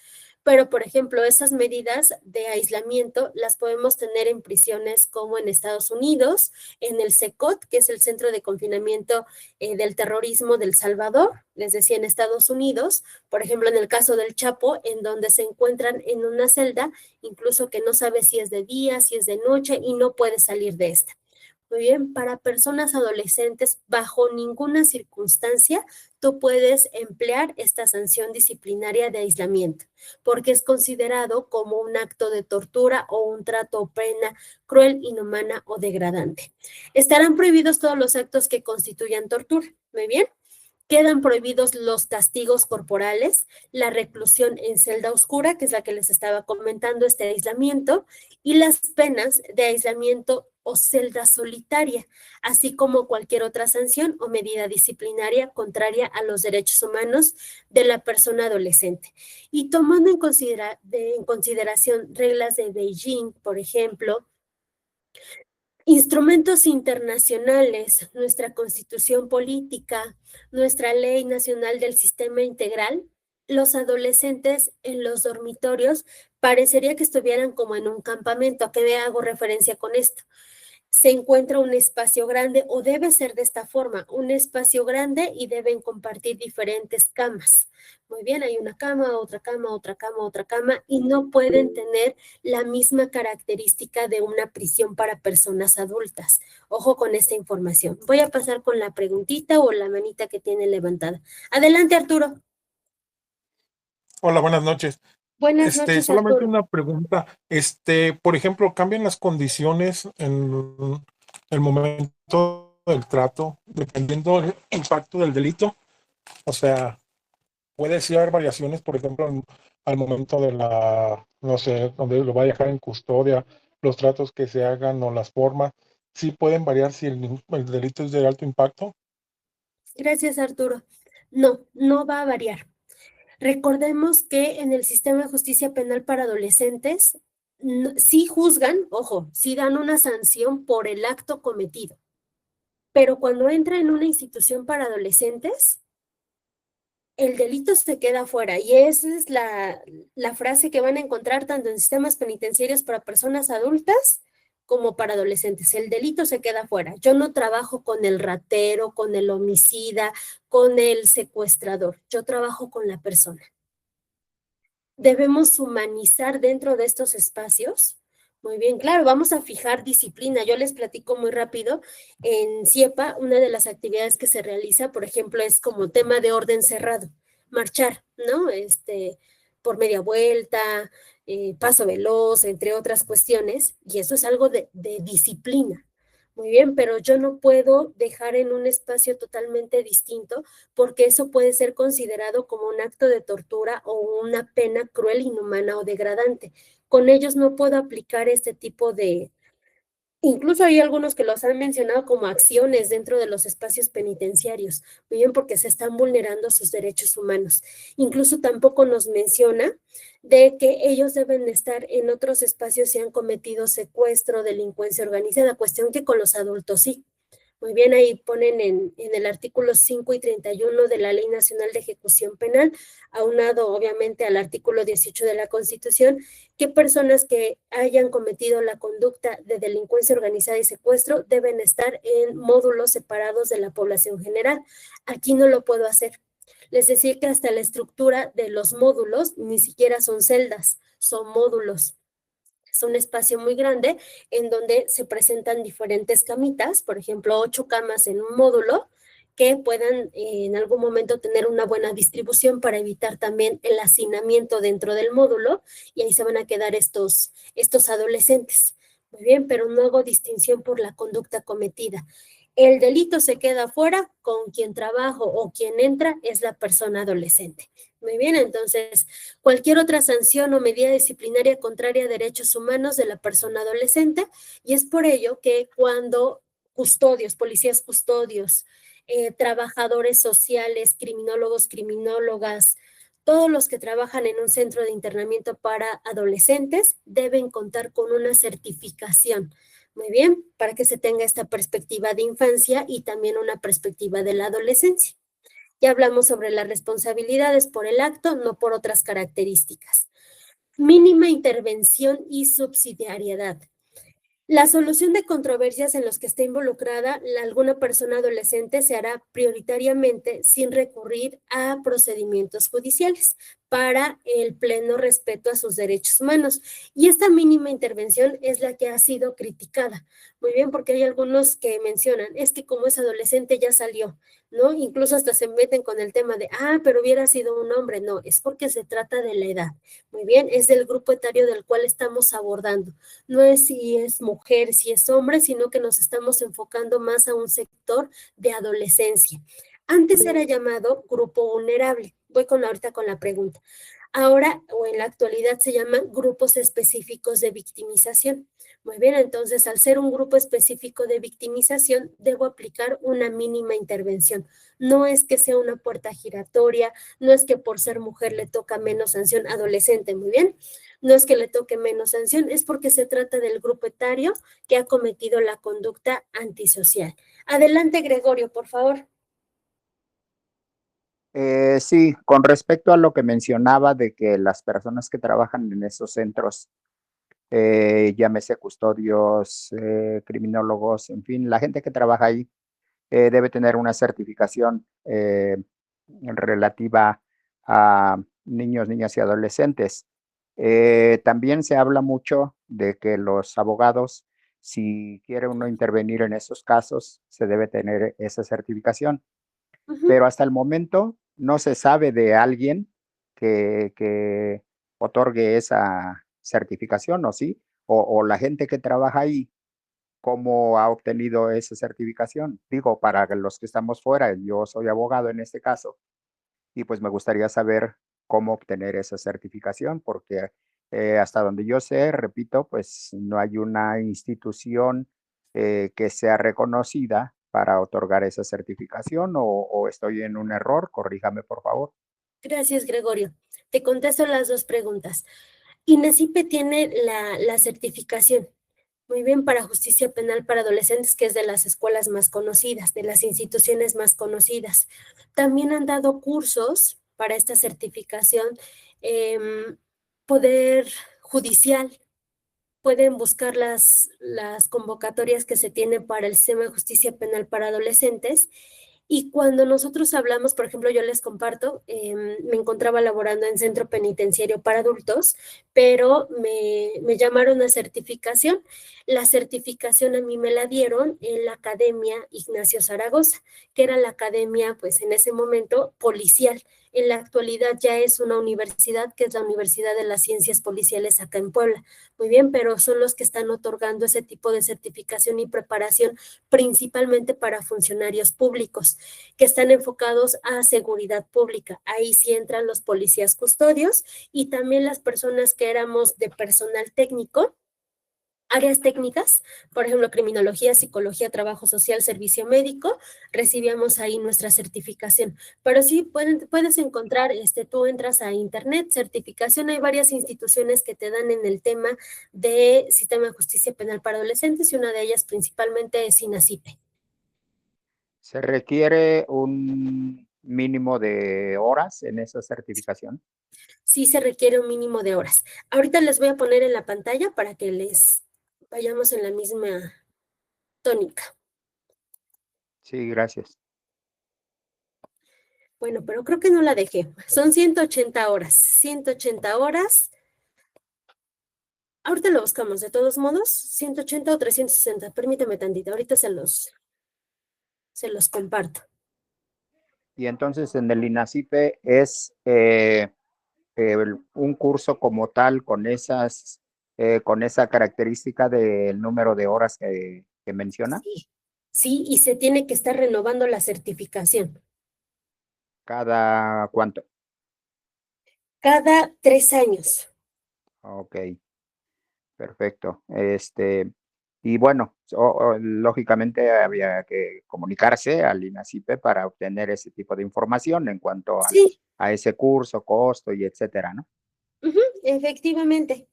S1: pero, por ejemplo, esas medidas de aislamiento las podemos tener en prisiones como en Estados Unidos, en el CECOT, que es el Centro de Confinamiento del Terrorismo del Salvador, les decía en Estados Unidos, por ejemplo, en el caso del Chapo, en donde se encuentran en una celda, incluso que no sabe si es de día, si es de noche y no puede salir de esta. Muy bien, para personas adolescentes, bajo ninguna circunstancia, tú puedes emplear esta sanción disciplinaria de aislamiento, porque es considerado como un acto de tortura o un trato o pena cruel, inhumana o degradante. Estarán prohibidos todos los actos que constituyan tortura. Muy bien. Quedan prohibidos los castigos corporales, la reclusión en celda oscura, que es la que les estaba comentando, este aislamiento, y las penas de aislamiento o celda solitaria, así como cualquier otra sanción o medida disciplinaria contraria a los derechos humanos de la persona adolescente. Y tomando en consideración reglas de Beijing, por ejemplo, instrumentos internacionales, nuestra constitución política, nuestra ley nacional del sistema integral, los adolescentes en los dormitorios parecería que estuvieran como en un campamento. ¿A qué hago referencia con esto? se encuentra un espacio grande o debe ser de esta forma, un espacio grande y deben compartir diferentes camas. Muy bien, hay una cama, otra cama, otra cama, otra cama y no pueden tener la misma característica de una prisión para personas adultas. Ojo con esta información. Voy a pasar con la preguntita o la manita que tiene levantada. Adelante, Arturo.
S9: Hola, buenas noches.
S1: Buenas noches,
S9: Solamente
S1: Arturo.
S9: una pregunta. Por ejemplo, ¿cambian las condiciones en el momento del trato dependiendo del impacto del delito? O sea, puede sí haber variaciones, por ejemplo, al momento de no sé, donde lo va a dejar en custodia, los tratos que se hagan o las formas, sí pueden variar si el delito es de alto impacto.
S1: Gracias, Arturo. No, no va a variar. Recordemos que en el sistema de justicia penal para adolescentes sí juzgan, ojo, sí dan una sanción por el acto cometido, pero cuando entra en una institución para adolescentes, el delito se queda fuera y esa es la frase que van a encontrar tanto en sistemas penitenciarios para personas adultas como para adolescentes. El delito se queda fuera. Yo no trabajo con el ratero, con el homicida, con el secuestrador. Yo trabajo con la persona. Debemos humanizar dentro de estos espacios. Muy bien, claro, vamos a fijar disciplina. Yo les platico muy rápido. En CIEPA, una de las actividades que se realiza, por ejemplo, es como tema de orden cerrado, marchar, ¿no? Por media vuelta, paso veloz, entre otras cuestiones, y eso es algo de disciplina. Muy bien, pero yo no puedo dejar en un espacio totalmente distinto porque eso puede ser considerado como un acto de tortura o una pena cruel, inhumana o degradante. Con ellos no puedo aplicar este tipo de, incluso hay algunos que los han mencionado como acciones dentro de los espacios penitenciarios, muy bien, porque se están vulnerando sus derechos humanos. Incluso tampoco nos menciona de que ellos deben estar en otros espacios si han cometido secuestro, delincuencia organizada, cuestión que con los adultos sí. Muy bien, ahí ponen en el artículo 5 y 31 de la Ley Nacional de Ejecución Penal, aunado obviamente al artículo 18 de la Constitución, que personas que hayan cometido la conducta de delincuencia organizada y secuestro deben estar en módulos separados de la población general. Aquí no lo puedo hacer. Les decía que hasta la estructura de los módulos ni siquiera son celdas, son módulos. Es un espacio muy grande en donde se presentan diferentes camitas, por ejemplo, 8 camas en un módulo que puedan en algún momento tener una buena distribución para evitar también el hacinamiento dentro del módulo y ahí se van a quedar estos adolescentes. Muy bien, pero no hago distinción por la conducta cometida. El delito se queda fuera, con quien trabajo o quien entra es la persona adolescente. Muy bien, entonces cualquier otra sanción o medida disciplinaria contraria a derechos humanos de la persona adolescente y es por ello que cuando custodios, policías custodios, trabajadores sociales, criminólogos, criminólogas, todos los que trabajan en un centro de internamiento para adolescentes deben contar con una certificación. Muy bien, para que se tenga esta perspectiva de infancia y también una perspectiva de la adolescencia. Ya hablamos sobre las responsabilidades por el acto, no por otras características. Mínima intervención y subsidiariedad. La solución de controversias en los que esté involucrada alguna persona adolescente se hará prioritariamente sin recurrir a procedimientos judiciales para el pleno respeto a sus derechos humanos. Y esta mínima intervención es la que ha sido criticada. Muy bien, porque hay algunos que mencionan, es que como es adolescente ya salió, ¿no? Incluso hasta se meten con el tema de, pero hubiera sido un hombre. No, es porque se trata de la edad. Muy bien, es del grupo etario del cual estamos abordando. No es si es mujer, si es hombre, sino que nos estamos enfocando más a un sector de adolescencia. Antes era llamado grupo vulnerable. Voy ahorita con la pregunta. Ahora o en la actualidad se llaman grupos específicos de victimización. Muy bien, entonces al ser un grupo específico de victimización, debo aplicar una mínima intervención. No es que sea una puerta giratoria, no es que por ser mujer le toca menos sanción adolescente, muy bien. No es que le toque menos sanción, es porque se trata del grupo etario que ha cometido la conducta antisocial. Adelante, Gregorio, por favor.
S7: Sí, con respecto a lo que mencionaba de que las personas que trabajan en esos centros llámese custodios, criminólogos, en fin, la gente que trabaja ahí debe tener una certificación relativa a niños, niñas y adolescentes. También se habla mucho de que los abogados, si quiere uno intervenir en esos casos, se debe tener esa certificación. Pero hasta el momento no se sabe de alguien que otorgue esa certificación, ¿o sí? O la gente que trabaja ahí, ¿cómo ha obtenido esa certificación? Digo, para los que estamos fuera, yo soy abogado en este caso, y pues me gustaría saber cómo obtener esa certificación, porque hasta donde yo sé, repito, pues no hay una institución que sea reconocida para otorgar esa certificación, o estoy en un error, corríjame por favor.
S1: Gracias, Gregorio. Te contesto las dos preguntas. INACIPE tiene la certificación, muy bien, para justicia penal para adolescentes, que es de las escuelas más conocidas, de las instituciones más conocidas. También han dado cursos para esta certificación, Poder Judicial. Pueden buscar las convocatorias que se tienen para el sistema de justicia penal para adolescentes. Y cuando nosotros hablamos, por ejemplo, yo les comparto, me encontraba laborando en centro penitenciario para adultos, pero me llamaron a certificación. La certificación a mí me la dieron en la Academia Ignacio Zaragoza, que era la academia, pues en ese momento, policial. En la actualidad ya es una universidad, que es la Universidad de las Ciencias Policiales acá en Puebla. Muy bien, pero son los que están otorgando ese tipo de certificación y preparación principalmente para funcionarios públicos que están enfocados a seguridad pública. Ahí sí entran los policías custodios y también las personas que éramos de personal técnico, áreas técnicas, por ejemplo, criminología, psicología, trabajo social, servicio médico, recibíamos ahí nuestra certificación. Pero sí puedes encontrar, tú entras a internet, certificación, hay varias instituciones que te dan en el tema de sistema de justicia penal para adolescentes y una de ellas principalmente es INACIPE.
S7: ¿Se requiere un mínimo de horas en esa certificación?
S1: Sí se requiere un mínimo de horas. Ahorita les voy a poner en la pantalla para que les vayamos en la misma tónica.
S7: Sí, gracias.
S1: Bueno, pero creo que no la dejé. Son 180 horas. 180 horas. Ahorita lo buscamos, de todos modos, 180 o 360. Permíteme tantito, ahorita se los comparto.
S7: Y entonces en el INACIPE es un curso como tal con esa característica del número de horas que menciona.
S1: Sí, y se tiene que estar renovando la certificación.
S7: ¿Cada cuánto?
S1: Cada 3 años.
S7: Ok, perfecto. Y bueno, lógicamente había que comunicarse al INACIPE para obtener ese tipo de información en cuanto
S1: Sí.
S7: a ese curso, costo y etcétera, ¿no?
S1: Efectivamente.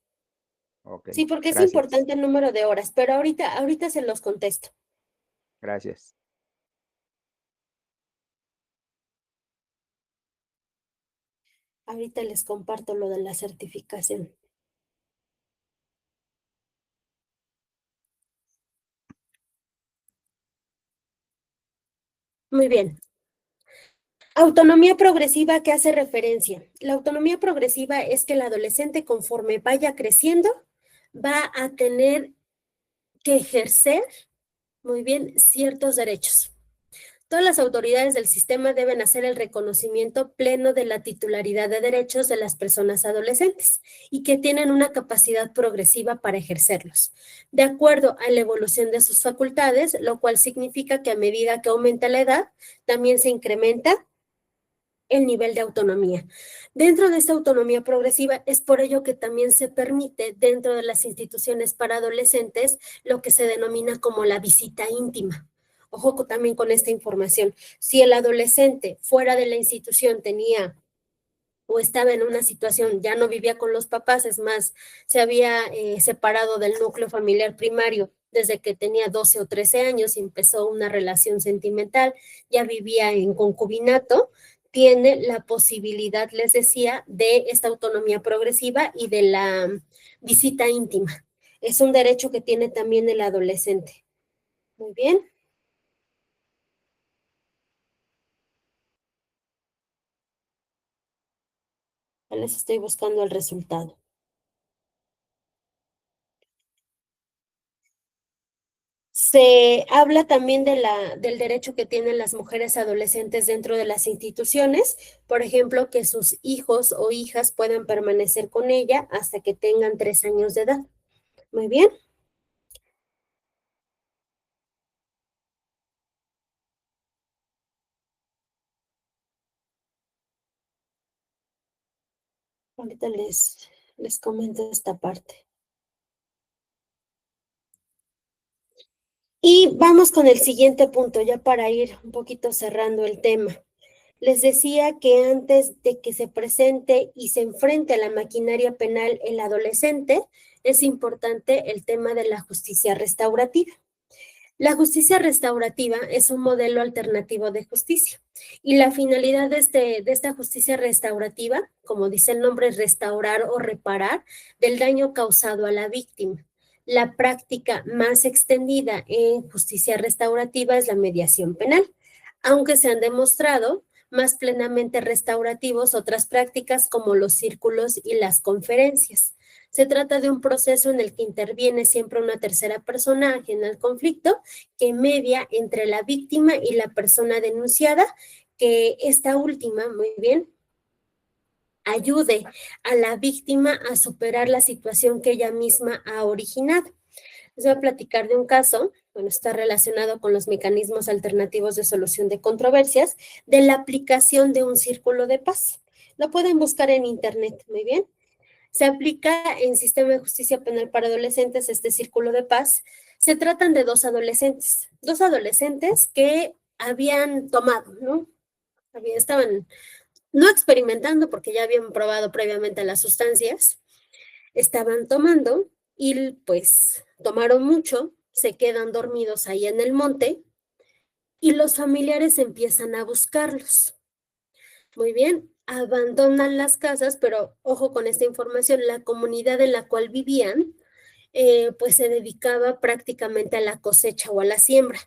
S7: Okay,
S1: Sí, porque
S7: gracias.
S1: es importante el número de horas, pero ahorita se los contesto.
S7: Gracias.
S1: Ahorita les comparto lo de la certificación. Muy bien. Autonomía progresiva, ¿qué hace referencia? La autonomía progresiva es que el adolescente, conforme vaya creciendo, va a tener que ejercer, muy bien, ciertos derechos. Todas las autoridades del sistema deben hacer el reconocimiento pleno de la titularidad de derechos de las personas adolescentes y que tienen una capacidad progresiva para ejercerlos, de acuerdo a la evolución de sus facultades, lo cual significa que a medida que aumenta la edad, también se incrementa el nivel de autonomía. Dentro de esta autonomía progresiva es por ello que también se permite dentro de las instituciones para adolescentes lo que se denomina como la visita íntima. Ojo también con esta información. Si el adolescente fuera de la institución tenía o estaba en una situación, ya no vivía con los papás, es más, se había separado del núcleo familiar primario desde que tenía 12 o 13 años y empezó una relación sentimental, ya vivía en concubinato, tiene la posibilidad, les decía, de esta autonomía progresiva y de la visita íntima. Es un derecho que tiene también el adolescente. Muy bien. Ya les estoy buscando el resultado. Se habla también del derecho que tienen las mujeres adolescentes dentro de las instituciones, por ejemplo, que sus hijos o hijas puedan permanecer con ella hasta que tengan 3 años de edad. Muy bien. Ahorita les comento esta parte. Y vamos con el siguiente punto, ya para ir un poquito cerrando el tema. Les decía que antes de que se presente y se enfrente a la maquinaria penal el adolescente, es importante el tema de la justicia restaurativa. La justicia restaurativa es un modelo alternativo de justicia y la finalidad de esta justicia restaurativa, como dice el nombre, es restaurar o reparar del daño causado a la víctima. La práctica más extendida en justicia restaurativa es la mediación penal, aunque se han demostrado más plenamente restaurativos otras prácticas como los círculos y las conferencias. Se trata de un proceso en el que interviene siempre una tercera persona ajena al conflicto que media entre la víctima y la persona denunciada, que esta última, muy bien, ayude a la víctima a superar la situación que ella misma ha originado. Les voy a platicar de un caso, bueno, está relacionado con los mecanismos alternativos de solución de controversias, de la aplicación de un círculo de paz. Lo pueden buscar en internet, muy bien. Se aplica en Sistema de Justicia Penal para Adolescentes este círculo de paz. Se tratan de dos adolescentes que habían tomado, ¿no? Estaban no experimentando porque ya habían probado previamente las sustancias, estaban tomando y pues tomaron mucho, se quedan dormidos ahí en el monte y los familiares empiezan a buscarlos. Muy bien, abandonan las casas, pero ojo con esta información, la comunidad en la cual vivían, pues se dedicaba prácticamente a la cosecha o a la siembra.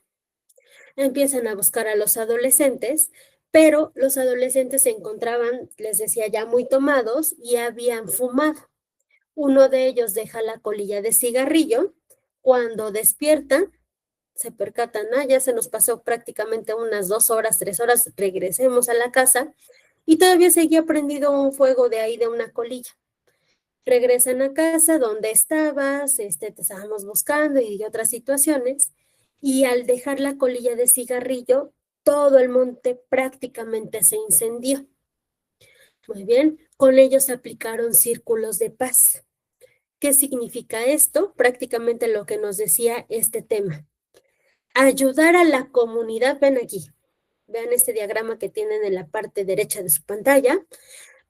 S1: Empiezan a buscar a los adolescentes, pero los adolescentes se encontraban, les decía, ya muy tomados y habían fumado. Uno de ellos deja la colilla de cigarrillo, cuando despiertan, se percatan, ya se nos pasó prácticamente unas 2 horas, 3 horas, regresemos a la casa, y todavía seguía prendido un fuego de ahí de una colilla. Regresan a casa, ¿dónde estabas? Te estábamos buscando y otras situaciones, y al dejar la colilla de cigarrillo, todo el monte prácticamente se incendió. Muy bien, con ellos aplicaron círculos de paz. ¿Qué significa esto? Prácticamente lo que nos decía este tema. Ayudar a la comunidad, ven aquí, vean este diagrama que tienen en la parte derecha de su pantalla,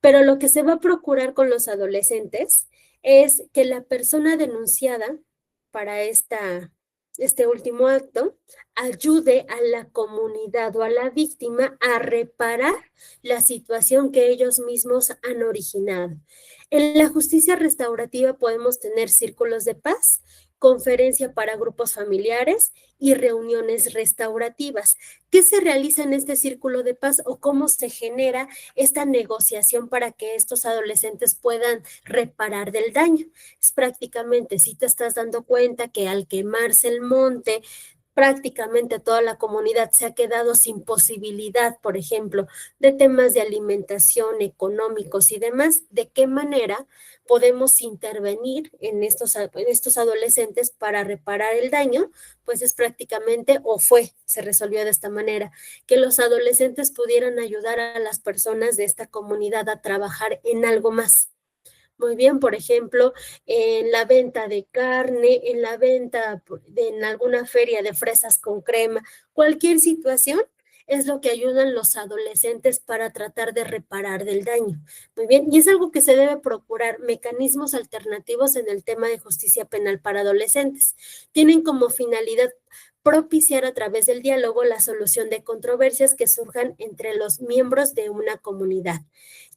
S1: pero lo que se va a procurar con los adolescentes es que la persona denunciada para este último acto ayude a la comunidad o a la víctima a reparar la situación que ellos mismos han originado. En la justicia restaurativa podemos tener círculos de paz, conferencia para grupos familiares y reuniones restaurativas. ¿Qué se realiza en este círculo de paz o cómo se genera esta negociación para que estos adolescentes puedan reparar del daño? Es prácticamente, si te estás dando cuenta que al quemarse el monte, prácticamente toda la comunidad se ha quedado sin posibilidad, por ejemplo, de temas de alimentación, económicos y demás. ¿De qué manera podemos intervenir en estos adolescentes para reparar el daño? Pues es prácticamente, se resolvió de esta manera, que los adolescentes pudieran ayudar a las personas de esta comunidad a trabajar en algo más. Muy bien, por ejemplo, en la venta de carne, en la venta en alguna feria de fresas con crema, cualquier situación es lo que ayudan los adolescentes para tratar de reparar del daño. Muy bien, y es algo que se debe procurar, mecanismos alternativos en el tema de justicia penal para adolescentes. Tienen como finalidad propiciar a través del diálogo la solución de controversias que surjan entre los miembros de una comunidad.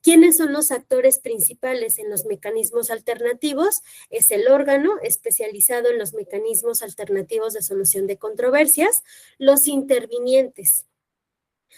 S1: ¿Quiénes son los actores principales en los mecanismos alternativos? Es el órgano especializado en los mecanismos alternativos de solución de controversias. Los intervinientes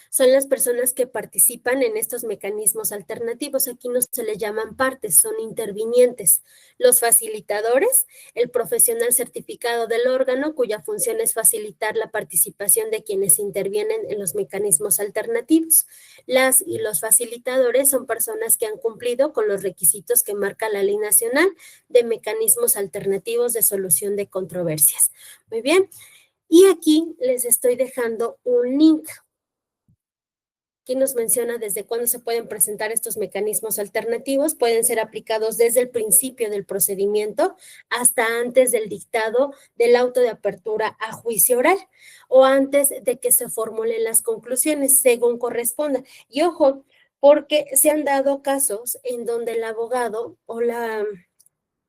S1: son las personas que participan en estos mecanismos alternativos. Aquí no se les llaman partes, son intervinientes. Los facilitadores, el profesional certificado del órgano, cuya función es facilitar la participación de quienes intervienen en los mecanismos alternativos. Las y los facilitadores son personas que han cumplido con los requisitos que marca la Ley Nacional de Mecanismos Alternativos de Solución de Controversias. Muy bien. Y aquí les estoy dejando un link. Aquí nos menciona desde cuándo se pueden presentar estos mecanismos alternativos. Pueden ser aplicados desde el principio del procedimiento hasta antes del dictado del auto de apertura a juicio oral o antes de que se formulen las conclusiones, según corresponda. Y ojo, porque se han dado casos en donde el abogado o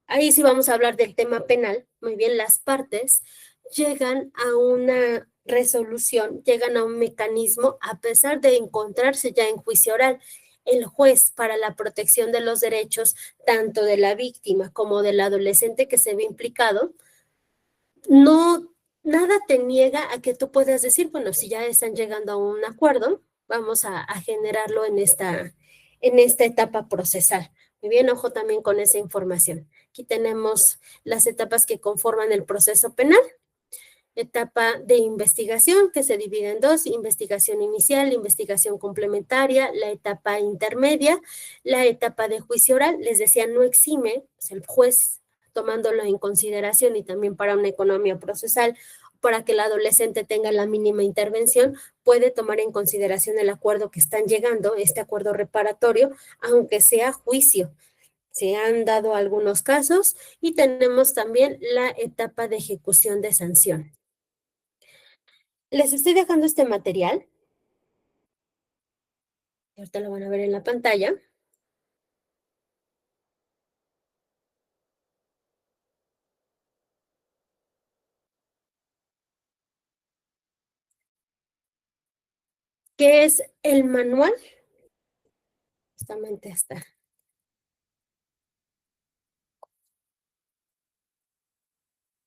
S1: ahí sí vamos a hablar del tema penal, muy bien, las partes llegan a una resolución, llegan a un mecanismo a pesar de encontrarse ya en juicio oral. El juez, para la protección de los derechos tanto de la víctima como del adolescente que se ve implicado, nada te niega a que tú puedas decir, bueno, si ya están llegando a un acuerdo, vamos a generarlo en esta etapa procesal. Muy bien, ojo también con esa información. Aquí tenemos las etapas que conforman el proceso penal. Etapa de investigación, que se divide en dos: investigación inicial, investigación complementaria, la etapa intermedia, la etapa de juicio oral. Les decía, no exime, pues el juez, tomándolo en consideración y también para una economía procesal, para que el adolescente tenga la mínima intervención, puede tomar en consideración el acuerdo que están llegando, este acuerdo reparatorio, aunque sea juicio. Se han dado algunos casos y tenemos también la etapa de ejecución de sanción. Les estoy dejando este material. Ahorita lo van a ver en la pantalla. Que es el manual. Justamente está.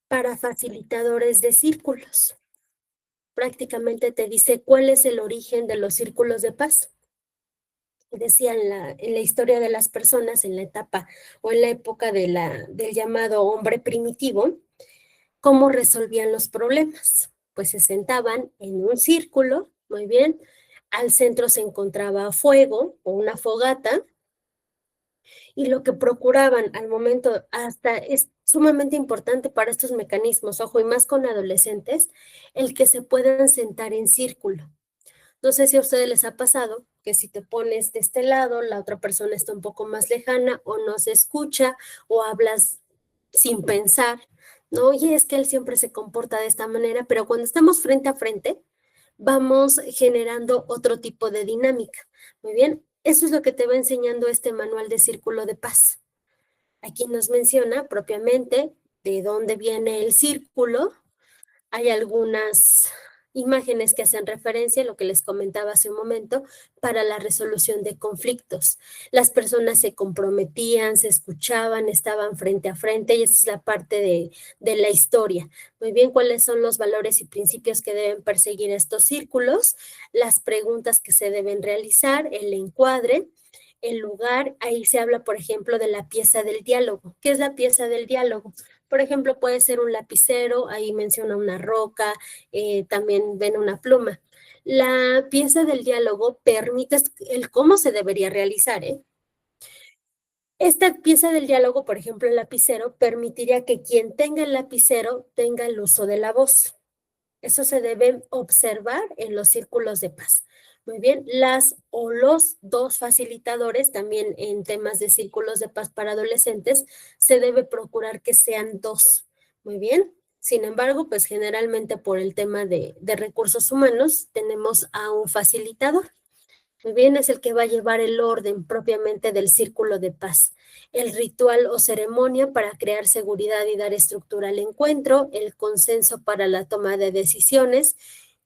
S1: Para facilitadores de círculos. Prácticamente te dice cuál es el origen de los círculos de paz. Decía en la historia de las personas, en la etapa o en la época del llamado hombre primitivo, cómo resolvían los problemas. Pues se sentaban en un círculo, muy bien, al centro se encontraba fuego o una fogata, y lo que procuraban al momento, hasta es sumamente importante para estos mecanismos, ojo, y más con adolescentes, el que se puedan sentar en círculo. No sé si a ustedes les ha pasado que si te pones de este lado, la otra persona está un poco más lejana o no se escucha o hablas sin pensar, ¿no? Oye, es que él siempre se comporta de esta manera, pero cuando estamos frente a frente, vamos generando otro tipo de dinámica. Muy bien, eso es lo que te va enseñando este manual de círculo de paz. Aquí nos menciona propiamente de dónde viene el círculo. Hay algunas imágenes que hacen referencia a lo que les comentaba hace un momento para la resolución de conflictos. Las personas se comprometían, se escuchaban, estaban frente a frente y esa es la parte de la historia. Muy bien, ¿cuáles son los valores y principios que deben perseguir estos círculos? Las preguntas que se deben realizar, el encuadre, el lugar. Ahí se habla, por ejemplo, de la pieza del diálogo. ¿Qué es la pieza del diálogo? Por ejemplo, puede ser un lapicero, ahí menciona una roca, también ven una pluma. La pieza del diálogo permite el cómo se debería realizar, Esta pieza del diálogo, por ejemplo, el lapicero, permitiría que quien tenga el lapicero tenga el uso de la voz. Eso se debe observar en los círculos de paz. Muy bien, las o los dos facilitadores, también en temas de círculos de paz para adolescentes, se debe procurar que sean dos. Muy bien, sin embargo, pues generalmente por el tema de recursos humanos, tenemos a un facilitador. Muy bien, es el que va a llevar el orden propiamente del círculo de paz. El ritual o ceremonia para crear seguridad y dar estructura al encuentro, el consenso para la toma de decisiones,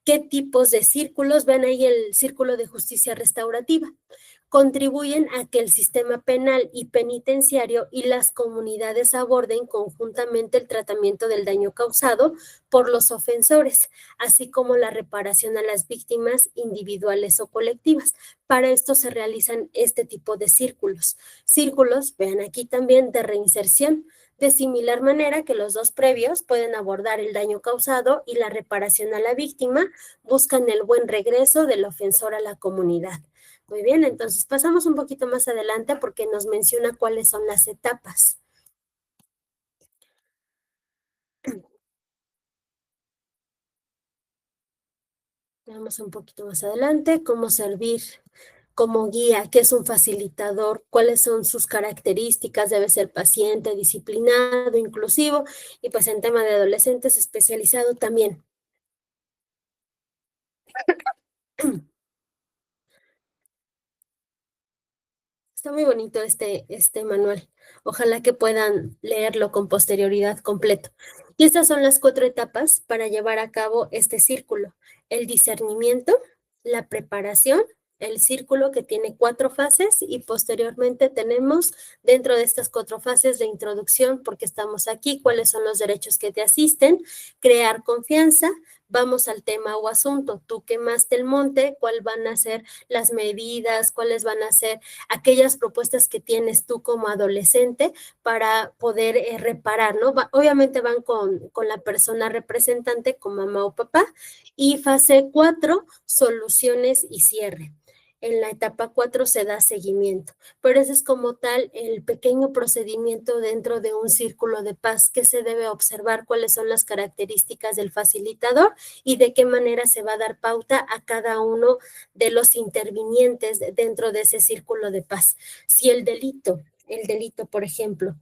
S1: qué tipos de círculos, ven ahí el círculo de justicia restaurativa. contribuyen a que el sistema penal y penitenciario y las comunidades aborden conjuntamente el tratamiento del daño causado por los ofensores, así como la reparación a las víctimas individuales o colectivas. Para esto se realizan este tipo de círculos. Círculos, vean aquí también, de reinserción, de similar manera que los dos previos pueden abordar el daño causado y la reparación a la víctima, buscan el buen regreso del ofensor a la comunidad. Muy bien, entonces pasamos un poquito más adelante porque nos menciona cuáles son las etapas. Vamos un poquito más adelante, cómo servir como guía, qué es un facilitador, cuáles son sus características, debe ser paciente, disciplinado, inclusivo, y pues en tema de adolescentes especializado también. Está muy bonito este manual. Ojalá que puedan leerlo con posterioridad completo. Y estas son las 4 etapas para llevar a cabo este círculo. El discernimiento, la preparación, el círculo que tiene 4 fases y posteriormente tenemos dentro de estas 4 fases de introducción, porque estamos aquí, cuáles son los derechos que te asisten, crear confianza, vamos al tema o asunto, tú quemaste el monte, cuáles van a ser las medidas, cuáles van a ser aquellas propuestas que tienes tú como adolescente para poder reparar, ¿no? Obviamente van con la persona representante, con mamá o papá, y fase 4, soluciones y cierre. En la etapa 4 se da seguimiento, pero ese es como tal el pequeño procedimiento dentro de un círculo de paz que se debe observar cuáles son las características del facilitador y de qué manera se va a dar pauta a cada uno de los intervinientes dentro de ese círculo de paz. Si el delito, por ejemplo,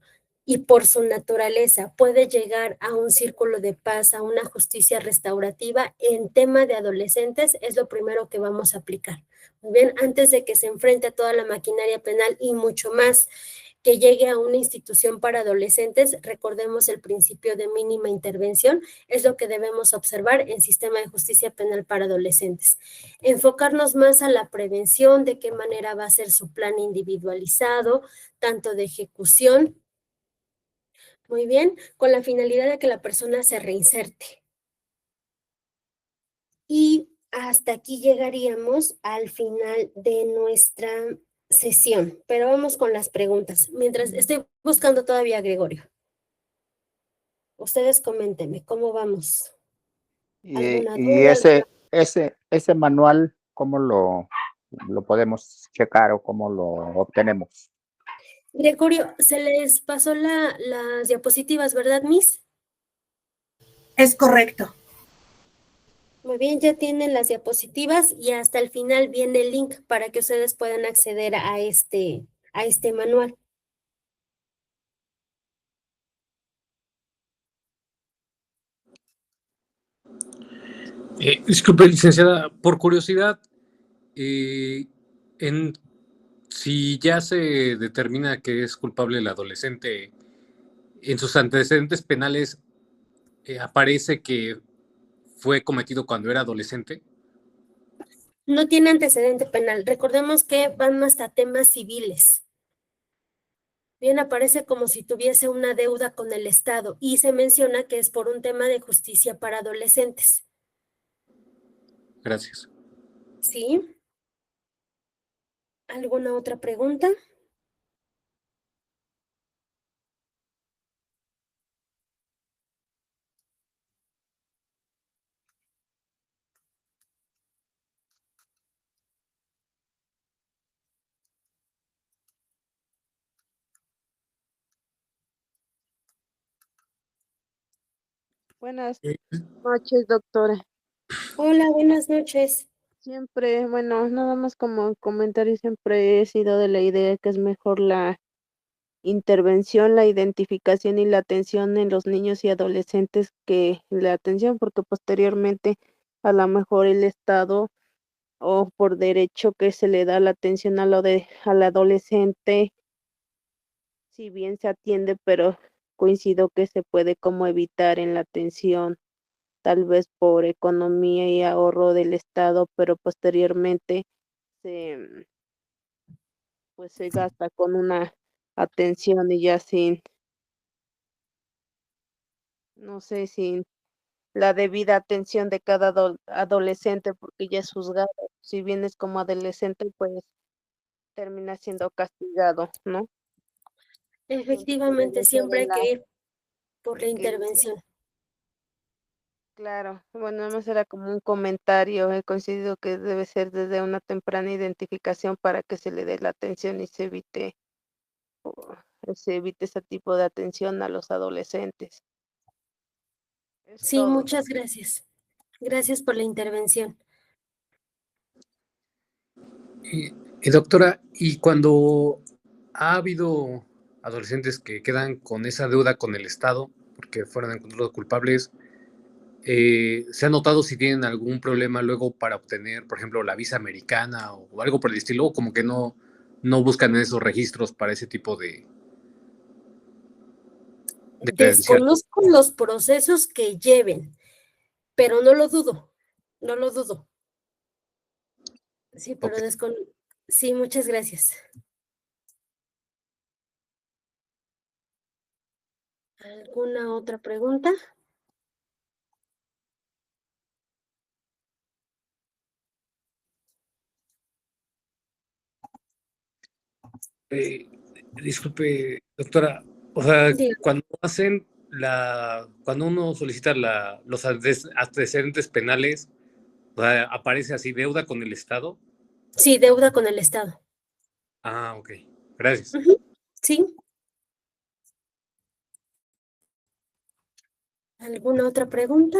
S1: y por su naturaleza puede llegar a un círculo de paz, a una justicia restaurativa, en tema de adolescentes es lo primero que vamos a aplicar. Muy bien, antes de que se enfrente a toda la maquinaria penal y mucho más que llegue a una institución para adolescentes, recordemos el principio de mínima intervención, es lo que debemos observar en sistema de justicia penal para adolescentes. Enfocarnos más a la prevención, de qué manera va a ser su plan individualizado, tanto de ejecución, muy bien, con la finalidad de que la persona se reinserte. Y hasta aquí llegaríamos al final de nuestra sesión, pero vamos con las preguntas. Mientras estoy buscando todavía a Gregorio. Ustedes coméntenme, ¿cómo vamos? ¿Alguna
S7: Y
S1: duda?
S7: ese manual, ¿cómo lo podemos checar o cómo lo obtenemos?
S1: Gregorio, se les pasó las diapositivas, ¿verdad, Miss?
S2: Es correcto.
S1: Muy bien, ya tienen las diapositivas y hasta el final viene el link para que ustedes puedan acceder a este manual.
S8: Disculpe, licenciada, por curiosidad, si ya se determina que es culpable el adolescente, en sus antecedentes penales aparece que fue cometido cuando era adolescente.
S1: No tiene antecedente penal. Recordemos que van hasta temas civiles. Bien, aparece como si tuviese una deuda con el Estado y se menciona que es por un tema de justicia para adolescentes.
S8: Gracias.
S1: ¿Sí? ¿Alguna otra pregunta?
S6: Buenas noches, doctora.
S1: Hola, buenas noches.
S6: Siempre, bueno, nada más como comentario, siempre he sido de la idea que es mejor la intervención, la identificación y la atención en los niños y adolescentes que la atención, porque posteriormente a lo mejor el Estado o por derecho que se le da la atención al adolescente, si bien se atiende, pero coincido que se puede como evitar en la atención, tal vez por economía y ahorro del Estado, pero posteriormente se pues se gasta con una atención y ya sin, no sé, sin la debida atención de cada adolescente, porque ya es juzgado. Si vienes como adolescente, pues termina siendo castigado, ¿no? Siempre
S1: Efectivamente,
S6: debe ser
S1: siempre hay
S6: en la
S1: que ir por la
S6: que
S1: intervención.
S6: claro, bueno, nada más era como un comentario, he coincidido que debe ser desde una temprana identificación para que se le dé la atención y o se evite ese tipo de atención a los adolescentes. Es
S1: Sí,
S6: todo.
S1: muchas gracias. Gracias por la intervención.
S8: Y doctora, ¿y cuando ha habido adolescentes que quedan con esa deuda con el Estado porque fueron encontrados culpables, se ha notado si tienen algún problema luego para obtener, por ejemplo, la visa americana o algo por el estilo, o como que no buscan en esos registros para ese tipo de credencial?
S1: Desconozco los procesos que lleven, pero no lo dudo, no lo dudo. Sí, pero
S8: Ok.
S1: sí, muchas gracias. ¿Alguna otra pregunta?
S8: Eh, Disculpe, doctora, o sea,
S1: Diga.
S8: cuando uno solicita los antecedentes penales, o sea, aparece así deuda con el Estado.
S1: Sí, deuda con el Estado.
S8: Ah, ok. Gracias.
S1: Ujú, sí. ¿Alguna otra pregunta?